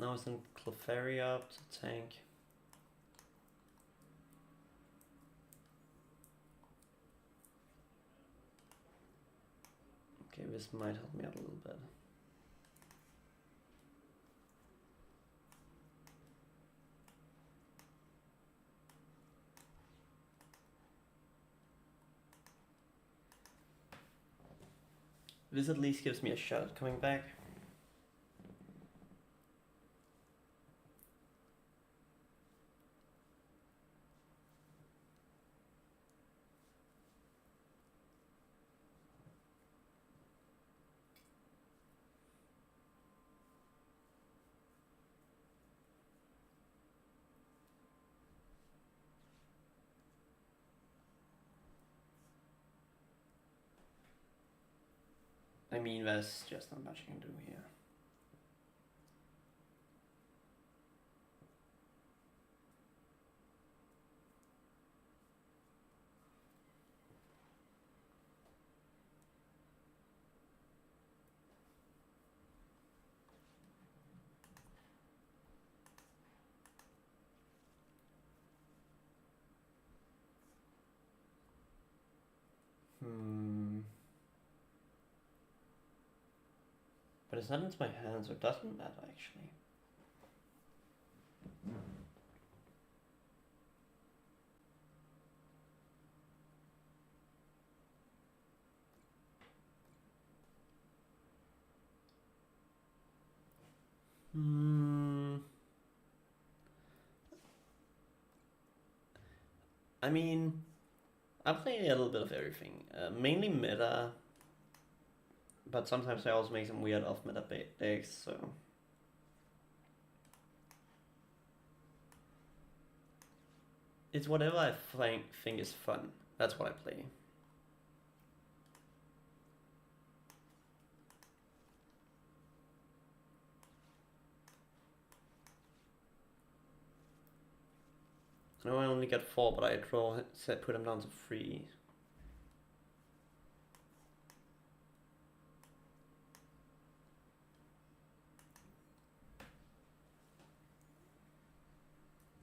Now it's in Clefairy up to tank. Okay, this might help me out a little bit. This at least gives me a shot at coming back. I mean, there's just not much I can do here. But it's not into my hands, so it doesn't matter actually. I mean, I play a little bit of everything. Mainly meta, but sometimes I also make some weird off-meta decks, so... It's whatever I think is fun. That's what I play. I know I only get 4, but I put them down to 3.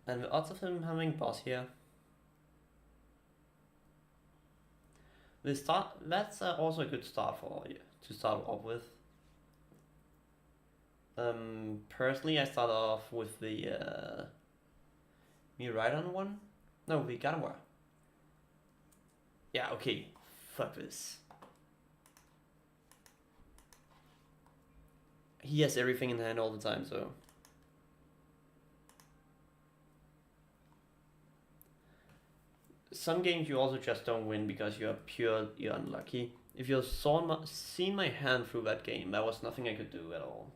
And the odds of him having boss here. That's also a good start for you to start off with. Personally, I start off with the Miraidon one. No, the Gardevoir. Yeah, okay. Fuck this. He has everything in hand all the time, so... Some games you also just don't win because you're unlucky. If you seen my hand through that game, there was nothing I could do at all.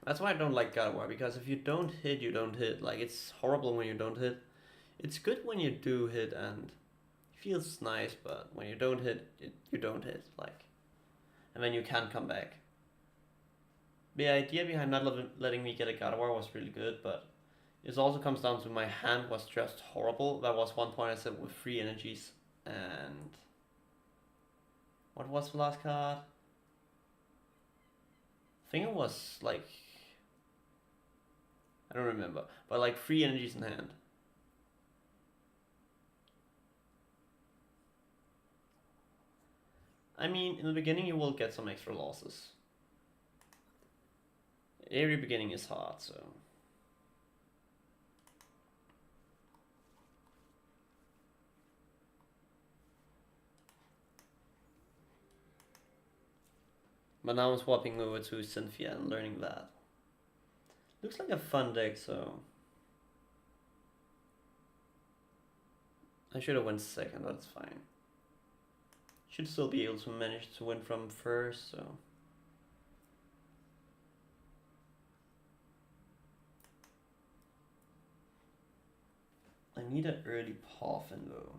That's why I don't like God of War, because if you don't hit, you don't hit. Like, it's horrible when you don't hit. It's good when you do hit, and it feels nice, but when you don't hit, you don't hit. Like, and then you can't come back. The idea behind not letting me get a God of War was really good, but it also comes down to my hand was just horrible. That was one point I said with 3 energies, and what was the last card? I think it was like, I don't remember, but like 3 energies in hand. I mean, in the beginning you will get some extra losses. Every beginning is hard, so. But now I'm swapping over to Cynthia and learning that. Looks like a fun deck, so. I should have went second, but it's fine. Should still be able to manage to win from first, so. I need an early Poffin though.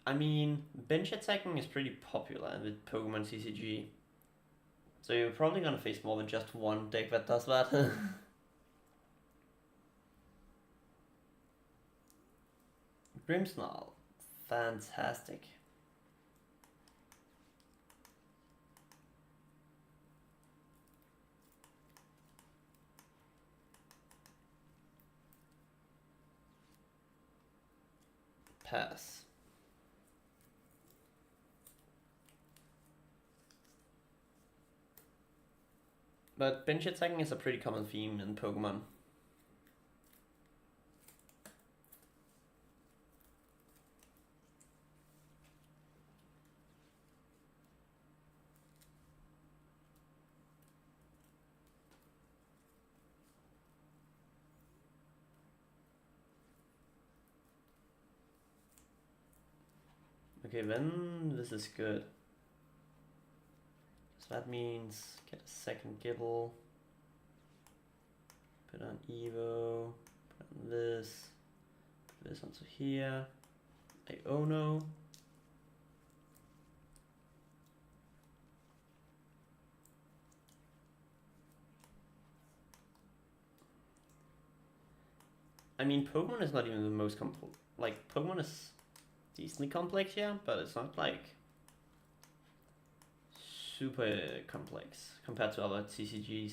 I mean, bench attacking is pretty popular with Pokemon TCG. So you're probably gonna face more than just one deck that does that. Grimmsnarl. Fantastic. Pass. But bench attacking is a pretty common theme in Pokemon. Okay, then this is good. So that means get a second Gibble, put on Evo, put on this, put this onto here, a Ono. I mean, Pokemon is not even the most complex. Like, Pokemon is decently complex, yeah, but it's not like super complex compared to other TCGs.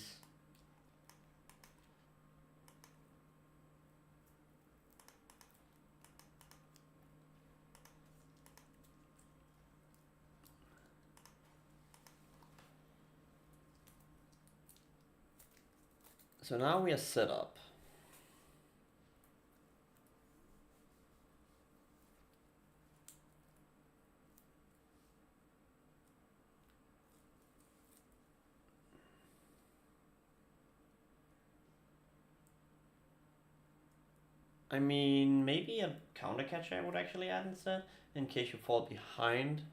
So now we are set up. I mean, maybe a counter catcher I would actually add instead, in case you fall behind.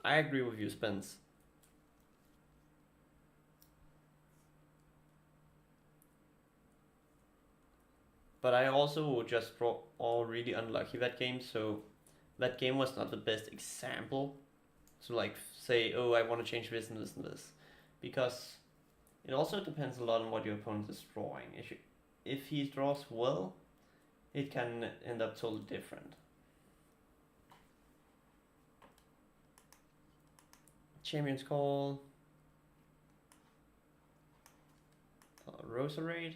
I agree with you, Spence. But I also just got all really unlucky that game, so that game was not the best example to like say, oh, I want to change this and this and this, because it also depends a lot on what your opponent is drawing. If he draws well, it can end up totally different. Champion's Call, Roserade.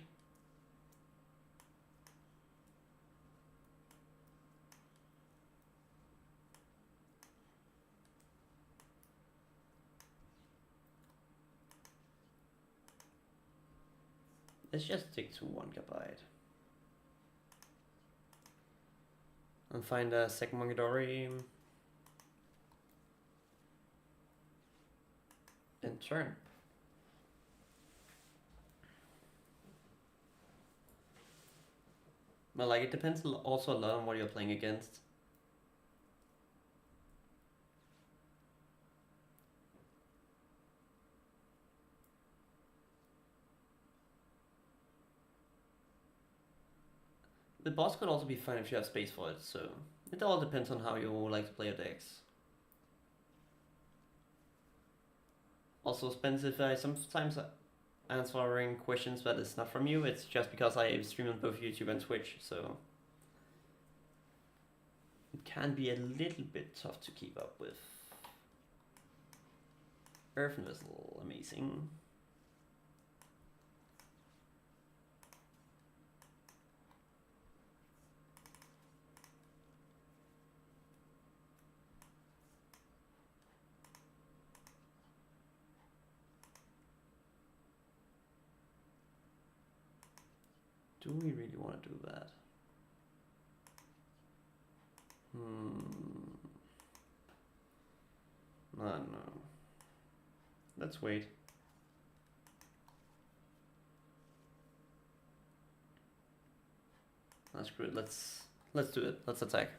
Let's just stick to 1 GB. And find a second Mongidori in turn. But like, it depends also a lot on what you're playing against. The boss could also be fine if you have space for it, so it all depends on how you like to play your decks. Also, Spence, if I sometimes answering questions that is not from you, it's just because I stream on both YouTube and Twitch, so it can be a little bit tough to keep up with. Earthen Vessel, amazing. Do we really want to do that? I don't know. Let's wait. That's good. Let's do it. Let's attack.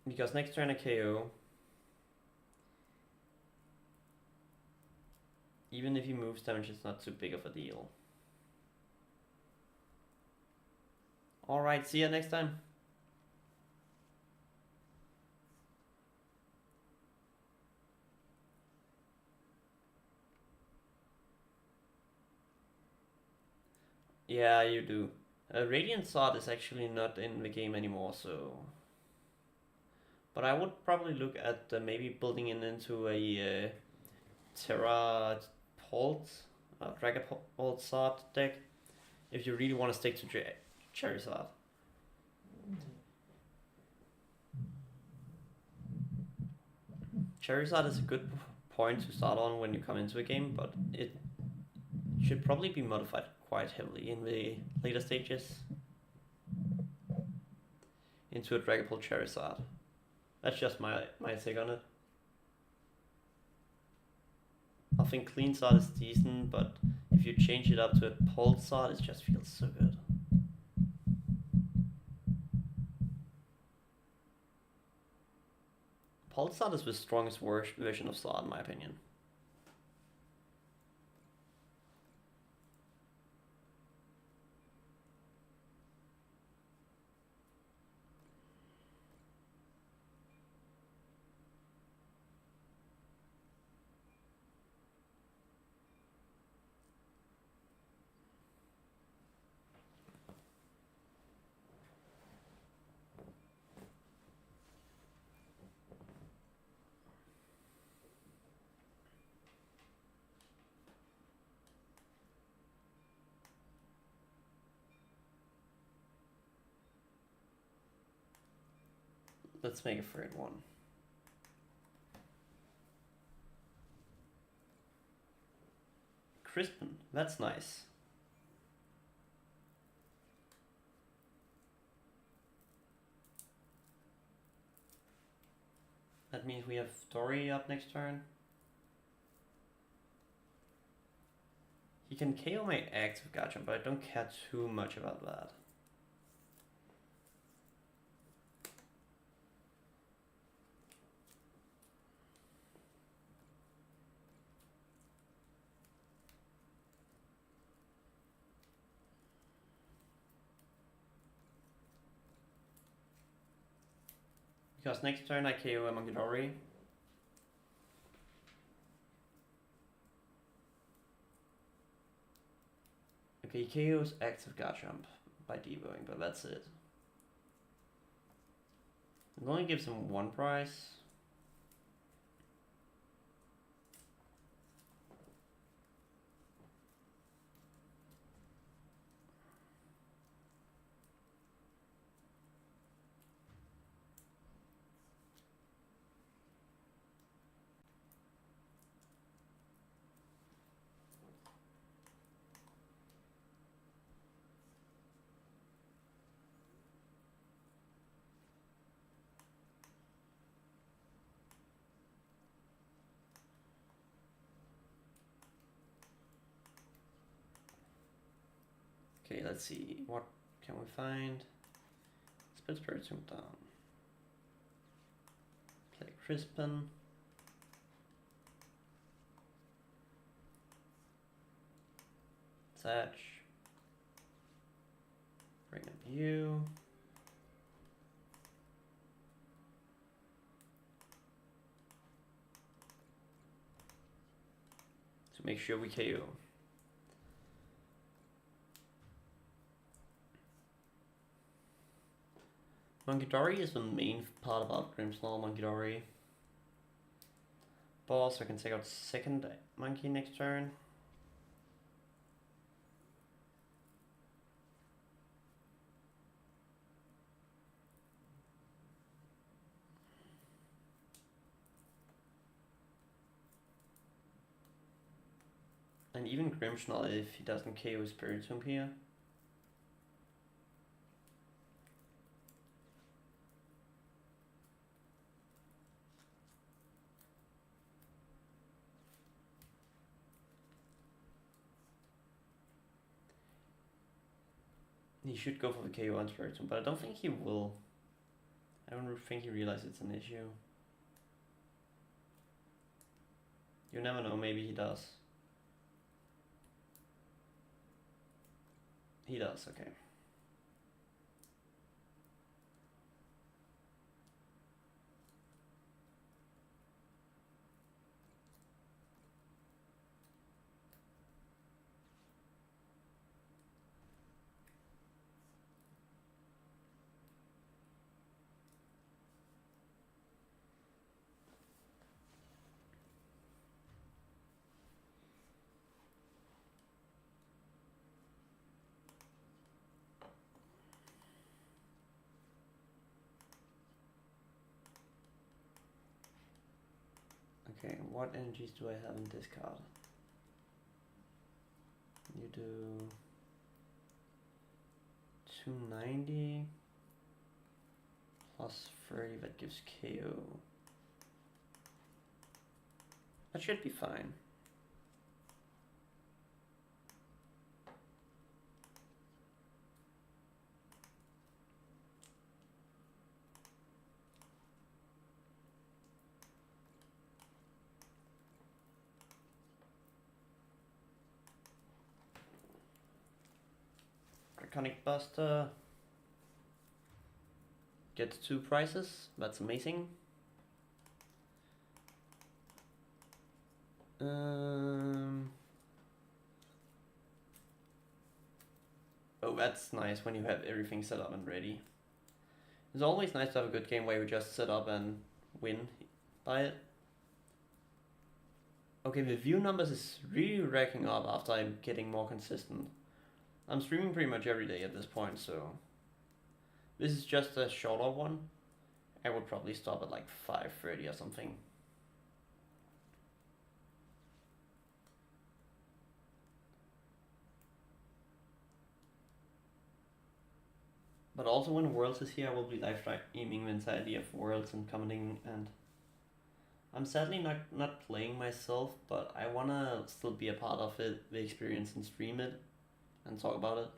Because next turn a KO. Even if he moves damage, it's not too big of a deal. Alright, see ya next time. Yeah, you do. Radiant Sword is actually not in the game anymore, so... But I would probably look at maybe building it into a Terra Pult, Dragapult Sword deck, if you really want to stick to Charizard. Charizard is a good point to start on when you come into a game, but it should probably be modified quite heavily in the later stages into a Dragapult Charizard. That's just my take on it. I think Clean Sword is decent, but if you change it up to a Pult Sword, it just feels so good. Pult Sword is the strongest version of Sword in my opinion. Let's make a third one. Crispin, that's nice. That means we have Dory up next turn. He can KO my active Gacham, but I don't care too much about that. Because next turn I KO a Monkidori. Okay, he KOs active Garchomp by devoing, but that's it. It only gives him one prize. Okay, let's see. What can we find? Split Spiritomb down. Play Crispin. Satch. Bring up you. To make sure we KO. Monkidori is the main part about Grimmsnarl Monkidori. Boss, I can take out second monkey next turn. And even Grimmsnarl if he doesn't KO Spiritomb here. He should go for the KO on Spiritomb, but I don't think he will. I don't think he realizes it's an issue. You never know, maybe he does. He does, okay. Okay, what energies do I have in this card? You do 290 plus 30, that gives KO. That should be fine. Draconic Buster gets 2 prizes, that's amazing. Oh, that's nice when you have everything set up and ready. It's always nice to have a good game where you just set up and win by it. Okay, the view numbers is really racking up after I'm getting more consistent. I'm streaming pretty much every day at this point, so this is just a shorter one. I would probably stop at like 5:30 or something. But also when Worlds is here, I will be live streaming the entirety of Worlds and commenting, and I'm sadly not playing myself, but I wanna still be a part of it, the experience, and stream it and talk about it.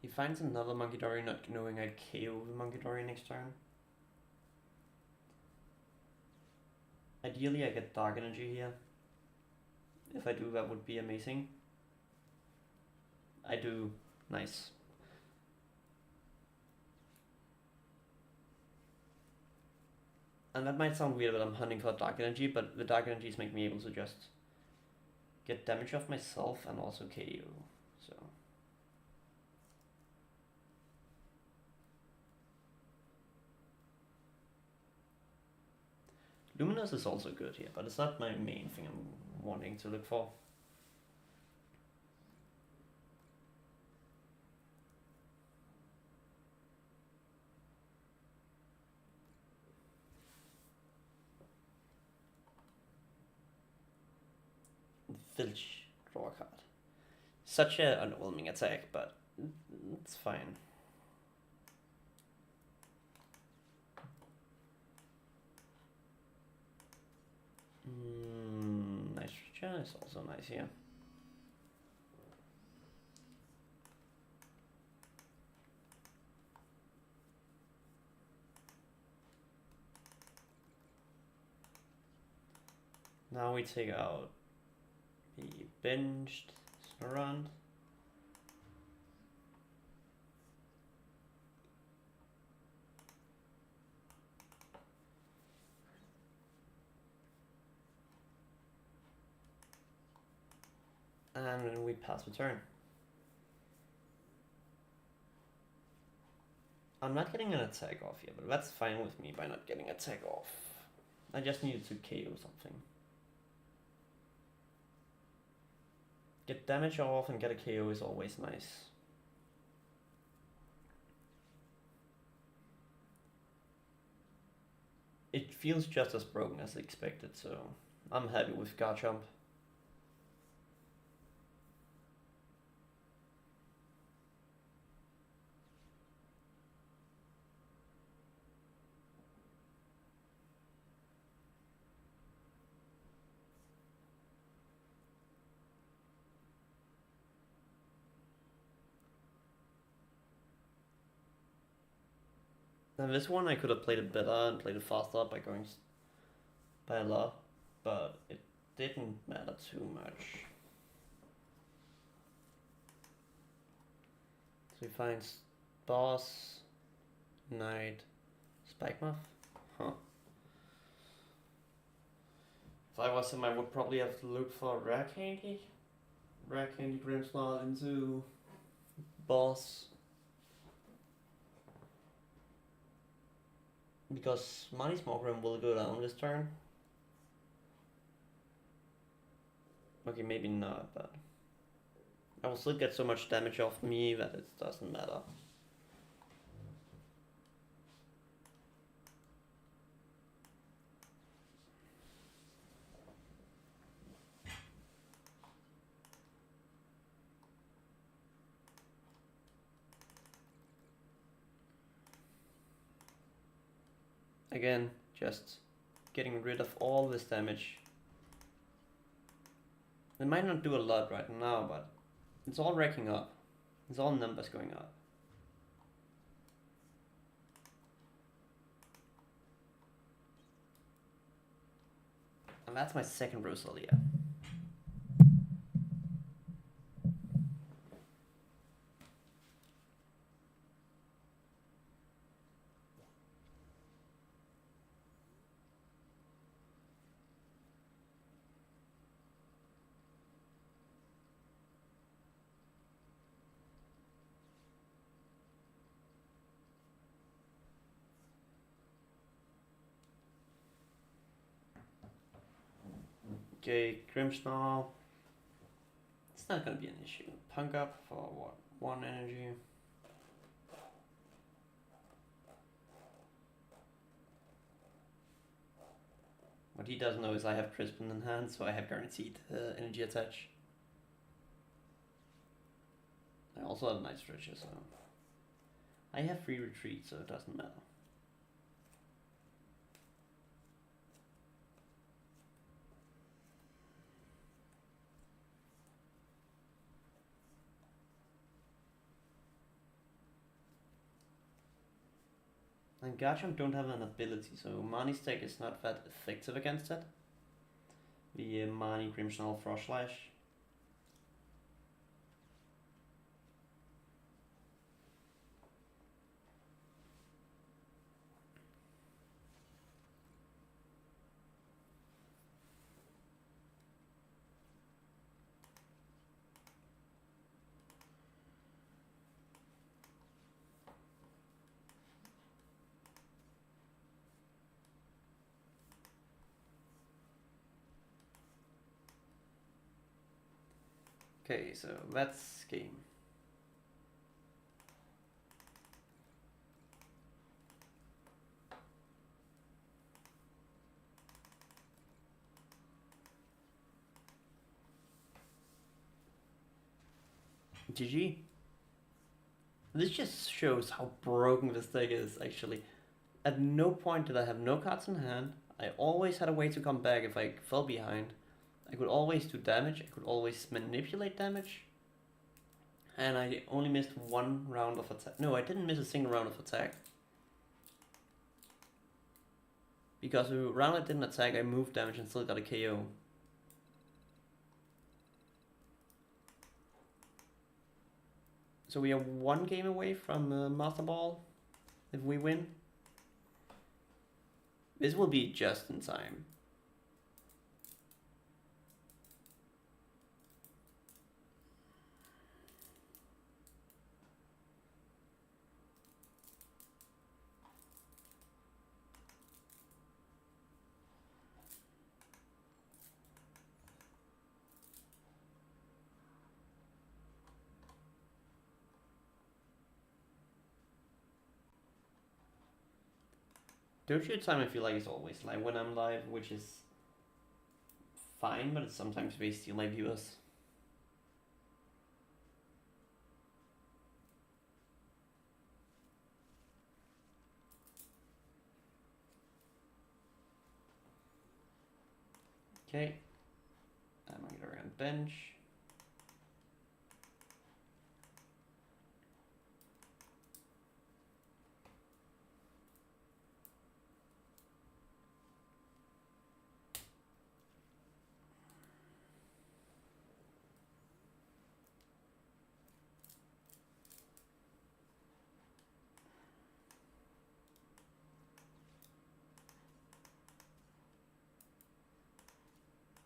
He finds another Monkidori, not knowing I'd KO the Monkidori next turn. Ideally I get Dark Energy here. If I do, that would be amazing. I do. Nice. And that might sound weird that I'm hunting for Dark Energy, but the Dark Energies make me able to just get damage off myself and also KO. So Luminous is also good here, but it's not my main thing I'm wanting to look for. still draw a card. Such a underwhelming attack, but it's fine. Nitrogen is also nice here. Now we take out the binged Snorunt. And then we pass the turn. I'm not getting an attack off here, but that's fine with me by not getting attack off. I just needed to KO something. Get damage off and get a KO is always nice. It feels just as broken as expected, so I'm happy with Garchomp. Now this one I could have played it better and played it faster by going by a lot, but it didn't matter too much. So we find Boss, Knight, Spikemuth. Huh. If I was him, I would probably have to look for Rare Candy. Rare Candy Grimmsnarl into Boss. Because Money Smoker will go down this turn. Okay, maybe not, but I will still get so much damage off me that it doesn't matter. Again, just getting rid of all this damage. It might not do a lot right now, but it's all racking up. It's all numbers going up. And that's my second Rosalia. Okay, Grimmsnarl. It's not gonna be an issue. Punk up for what? 1 energy. What he doesn't know is I have Crispin in hand, so I have guaranteed energy attach. I also have Night Stretcher, so I have free retreat, so it doesn't matter. And Garchomp don't have an ability, so Mani's tech is not that effective against it. The Mani Grimmsnarl Frost Slash. Okay, so that's game. GG. This just shows how broken this deck is, actually. At no point did I have no cards in hand. I always had a way to come back if I fell behind. I could always do damage, I could always manipulate damage. And I only missed one round of attack. No, I didn't miss a single round of attack. Because the round I didn't attack, I moved damage and still got a KO. So we are one game away from Master Ball, if we win. This will be just in time. Dojo time I feel like is always like when I'm live, which is fine, but it's sometimes wasting my viewers. Okay, I'm gonna get around bench.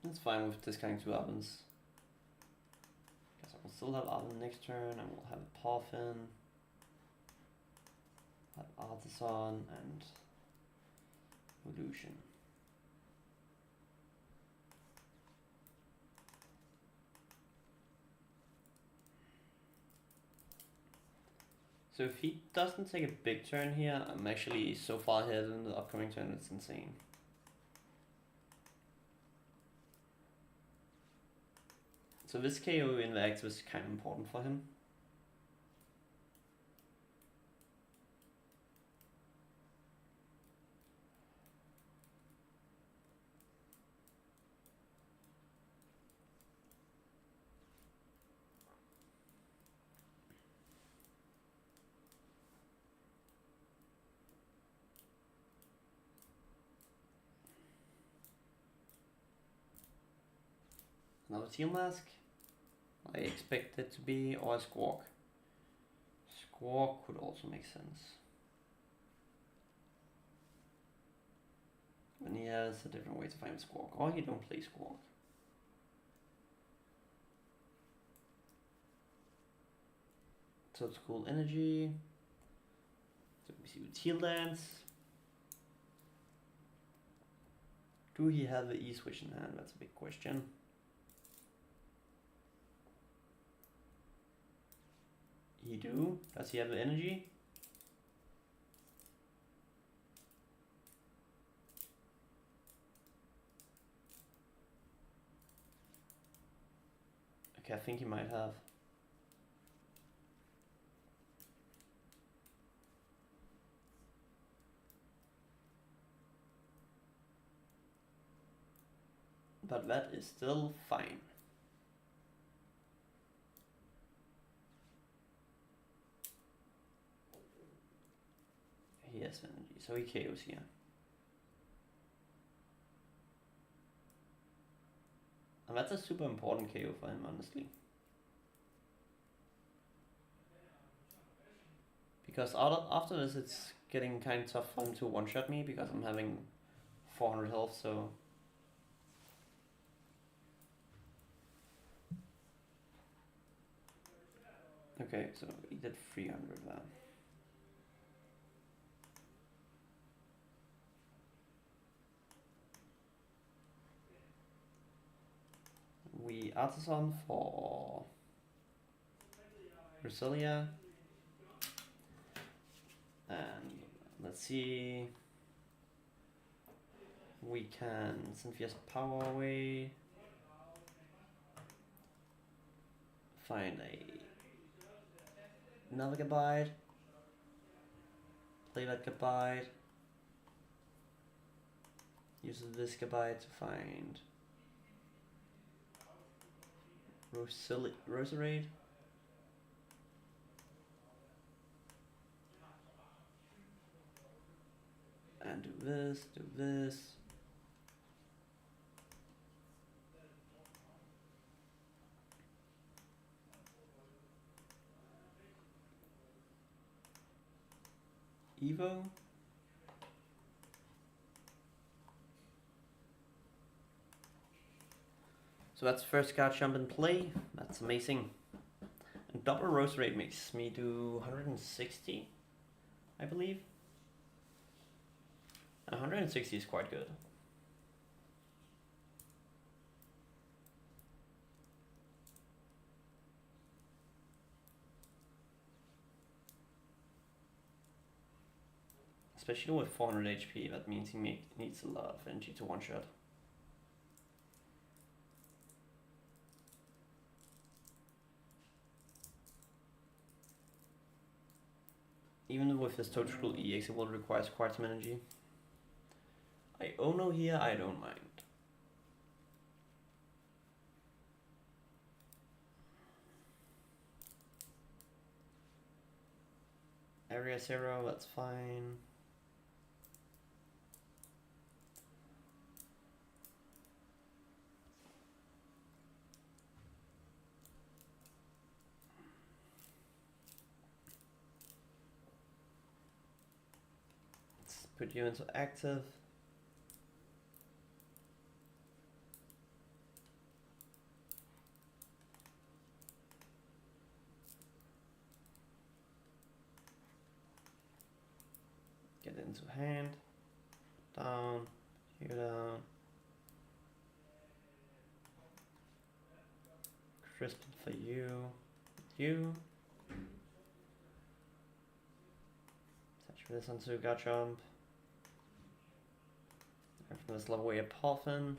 That's fine with discounting 2 ovens. Guess I will still have oven next turn. I will have Parfin, have Artisan, and Illusion. So if he doesn't take a big turn here, I'm actually so far ahead in the upcoming turn, it's insane. So this KO in the X was kind of important for him. Another Teal Mask. I expect it to be, or a Squawk. Squawk could also make sense. And he has a different way to find Squawk, or he don't play Squawk. So it's cool energy. So we see with Teal Dance. Do he have the E-switch in hand? That's a big question. He do. Does he have the energy? Okay, I think he might have. But that is still fine. He has energy, so he KOs here. And that's a super important KO for him, honestly. Because after this, it's getting kind of tough for him to one-shot me, because I'm having 400 health, so... Okay, so he did 300 there. We Artisan for Roselia. And let's see. We can Cynthia's power away. Find a another Gabite. Play that Gabite. Use this Gabite to find Roserade. And do this, do this. Evo. So that's first card jump in play. That's amazing. And double rose rate makes me do 160, I believe. And 160 is quite good. Especially with 400 HP, that means he needs a lot of energy to one-shot. Even with his total EX, it will require quite some energy. I Ono here, I don't mind. Area 0, that's fine. Let's put you into active. Get into hand, down, here down, crisp for you, attach this onto Garchomp, and from this level we have Puffin,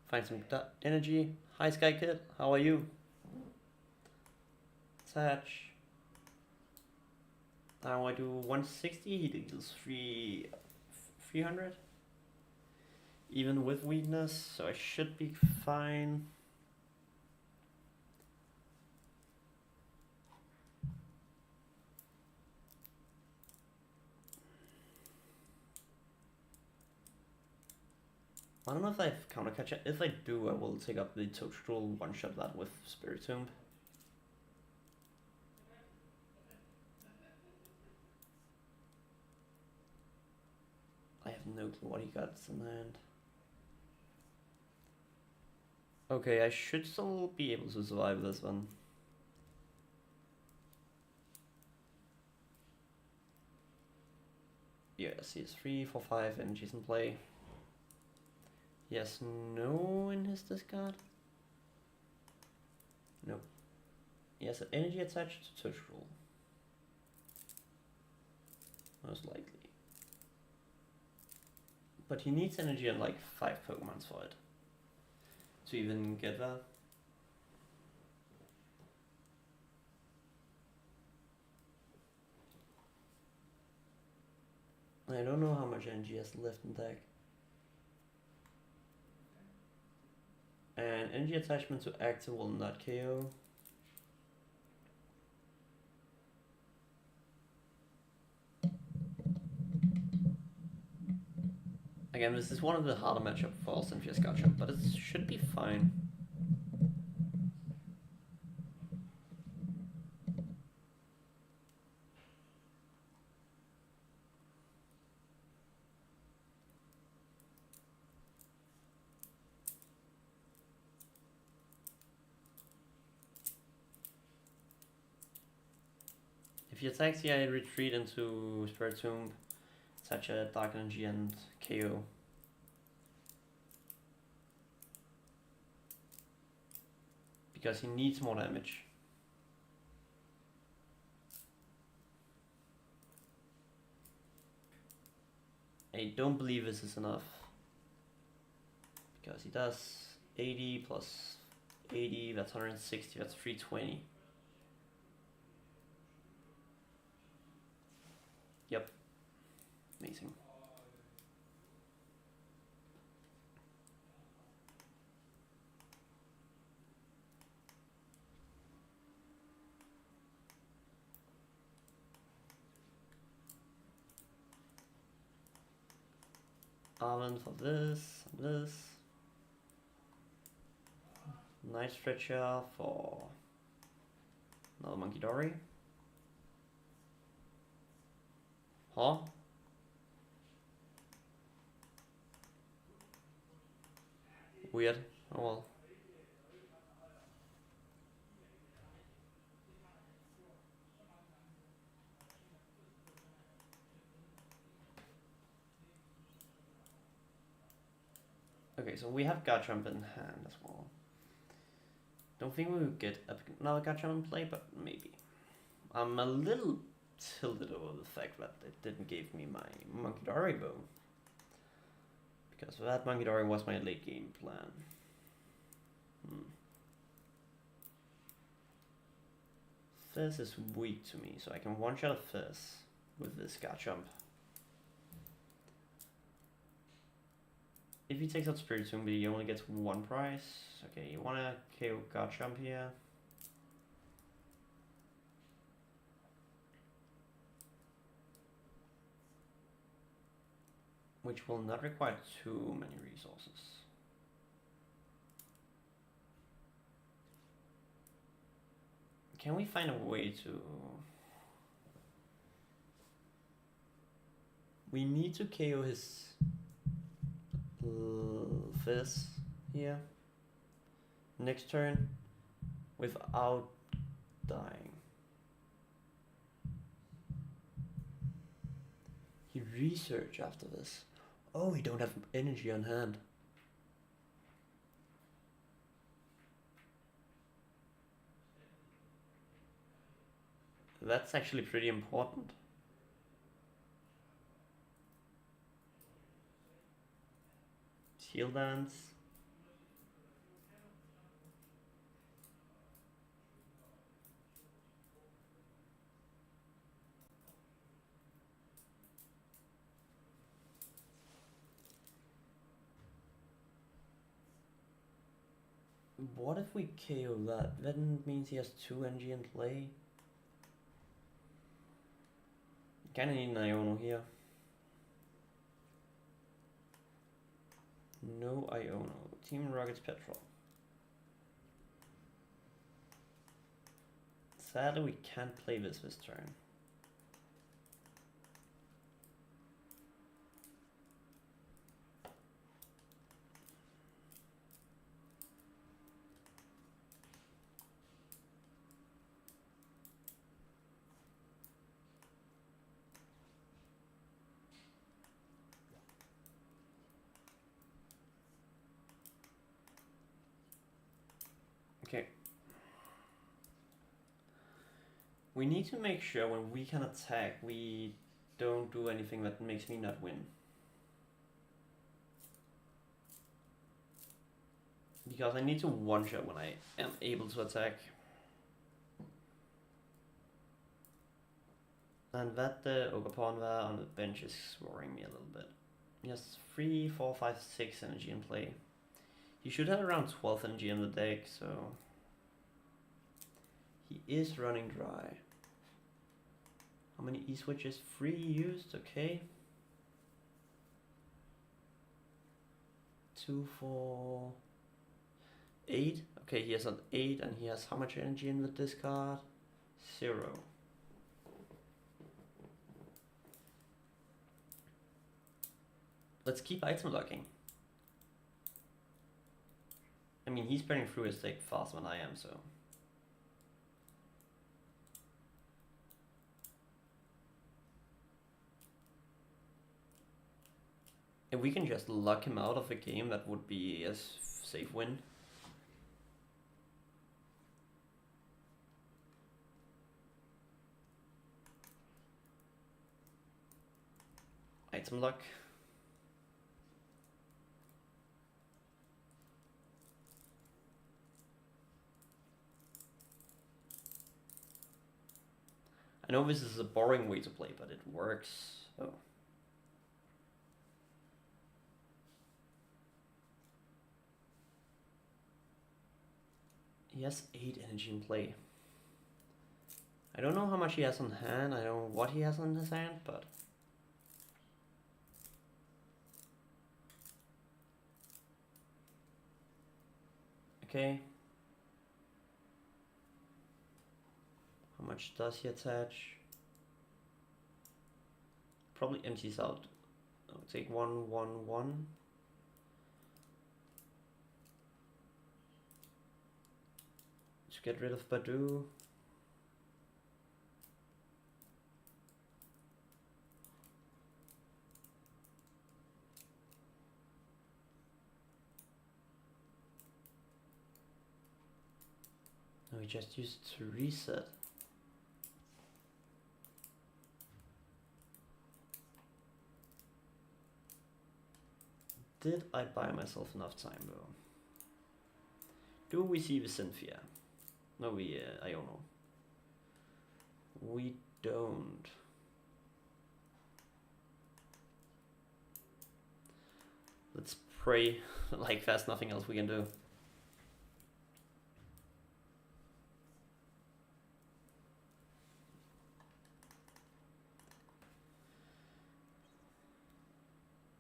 find some energy. Hi Sky Kid, how are you? Attach. Now I do 160, he deals 300. Even with weakness, so I should be fine. I don't know if I have counter catch. If I do, I will take up the total one-shot that with Spirit Tomb. I have no clue what he got in hand. Okay, I should still be able to survive this one. Yes, he has 3, 4, 5 energies in play. He has no in his discard. Nope. He has an energy attached to Toadstool. Most likely. But he needs energy on like 5 Pokemons for it. To even get that. I don't know how much energy he has left in deck. And energy attachment to active will not KO. Again, this is one of the harder matchup for Cynthia Garchomp, but it should be fine. If he attacks here, I retreat into Spirit Tomb, such a Dark Energy and KO. Because he needs more damage. I don't believe this is enough. Because he does 80 plus 80, that's 160, that's 320. Yep. Amazing. Almond for this, and this. Night Stretcher for another Monkey Dory. Huh? Weird. Oh well. Okay, so we have Garchomp in hand as well. Don't think we would get another Garchomp in play, but maybe. I'm a little tilted over the fact that it didn't give me my Monkey Dory bow. Because that Monkey Dory was my late game plan. Fizz is weak to me, so I can one-shot a Fizz with this Garchomp. If he takes out Spiritomb, he only gets one prize. Okay, you wanna KO Garchomp here. Which will not require too many resources. Can we find a way to... We need to KO his Fizz here next turn without dying. He research after this. Oh, he don't have energy on hand. That's actually pretty important. Heal Dance. What if we KO that? That means he has 2 NG in play. Kinda need an Iono here. No Iono. Team Rocket's Petrol. Sadly, we can't play this turn. Okay. We need to make sure when we can attack, we don't do anything that makes me not win. Because I need to one-shot when I am able to attack. And that Ogerpon there on the bench is worrying me a little bit. He has 3, 4, 5, 6 energy in play. He should have around 12 energy in the deck, so... He is running dry. How many E-switches? 3 used, okay. 2, 4... 8? Okay, he has an 8 and he has how much energy in the discard? 0. Let's keep item locking. I mean, he's burning through his deck faster than I am, so... If we can just lock him out of the game, that would be a safe win. Item lock. I know this is a boring way to play, but it works. Oh. He has 8 energy in play. I don't know how much he has on hand, I don't know what he has on his hand, but... Okay. How much does he attach? Probably empties out. I'll take 1, 1, 1. Let's get rid of Badu. No, we just used it to reset. Did I buy myself enough time though? Do we see the Cynthia? No, I don't know. We don't. Let's pray like there's nothing else we can do.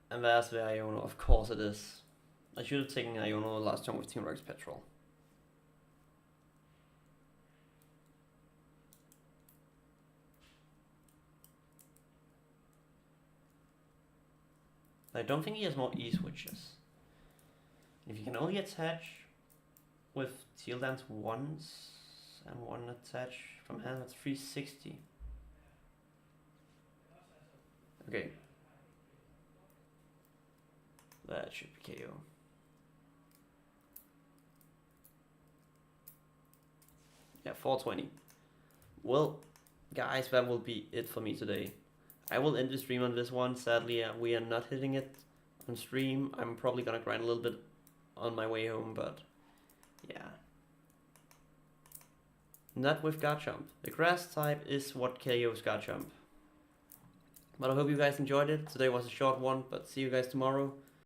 And there's the Iono, of course it is. I should have taken Iono last time with Team Rex Petrol. I don't think he has more E-switches. If you can only attach with Teal Dance once and one attach from hand, that's 360. Okay. That should be KO. Yeah, 420. Well, guys, that will be it for me today. I will end the stream on this one. Sadly, we are not hitting it on stream. I'm probably gonna grind a little bit on my way home, but yeah. Not with Garchomp. The grass type is what KOs Garchomp. But I hope you guys enjoyed it. Today was a short one, but see you guys tomorrow.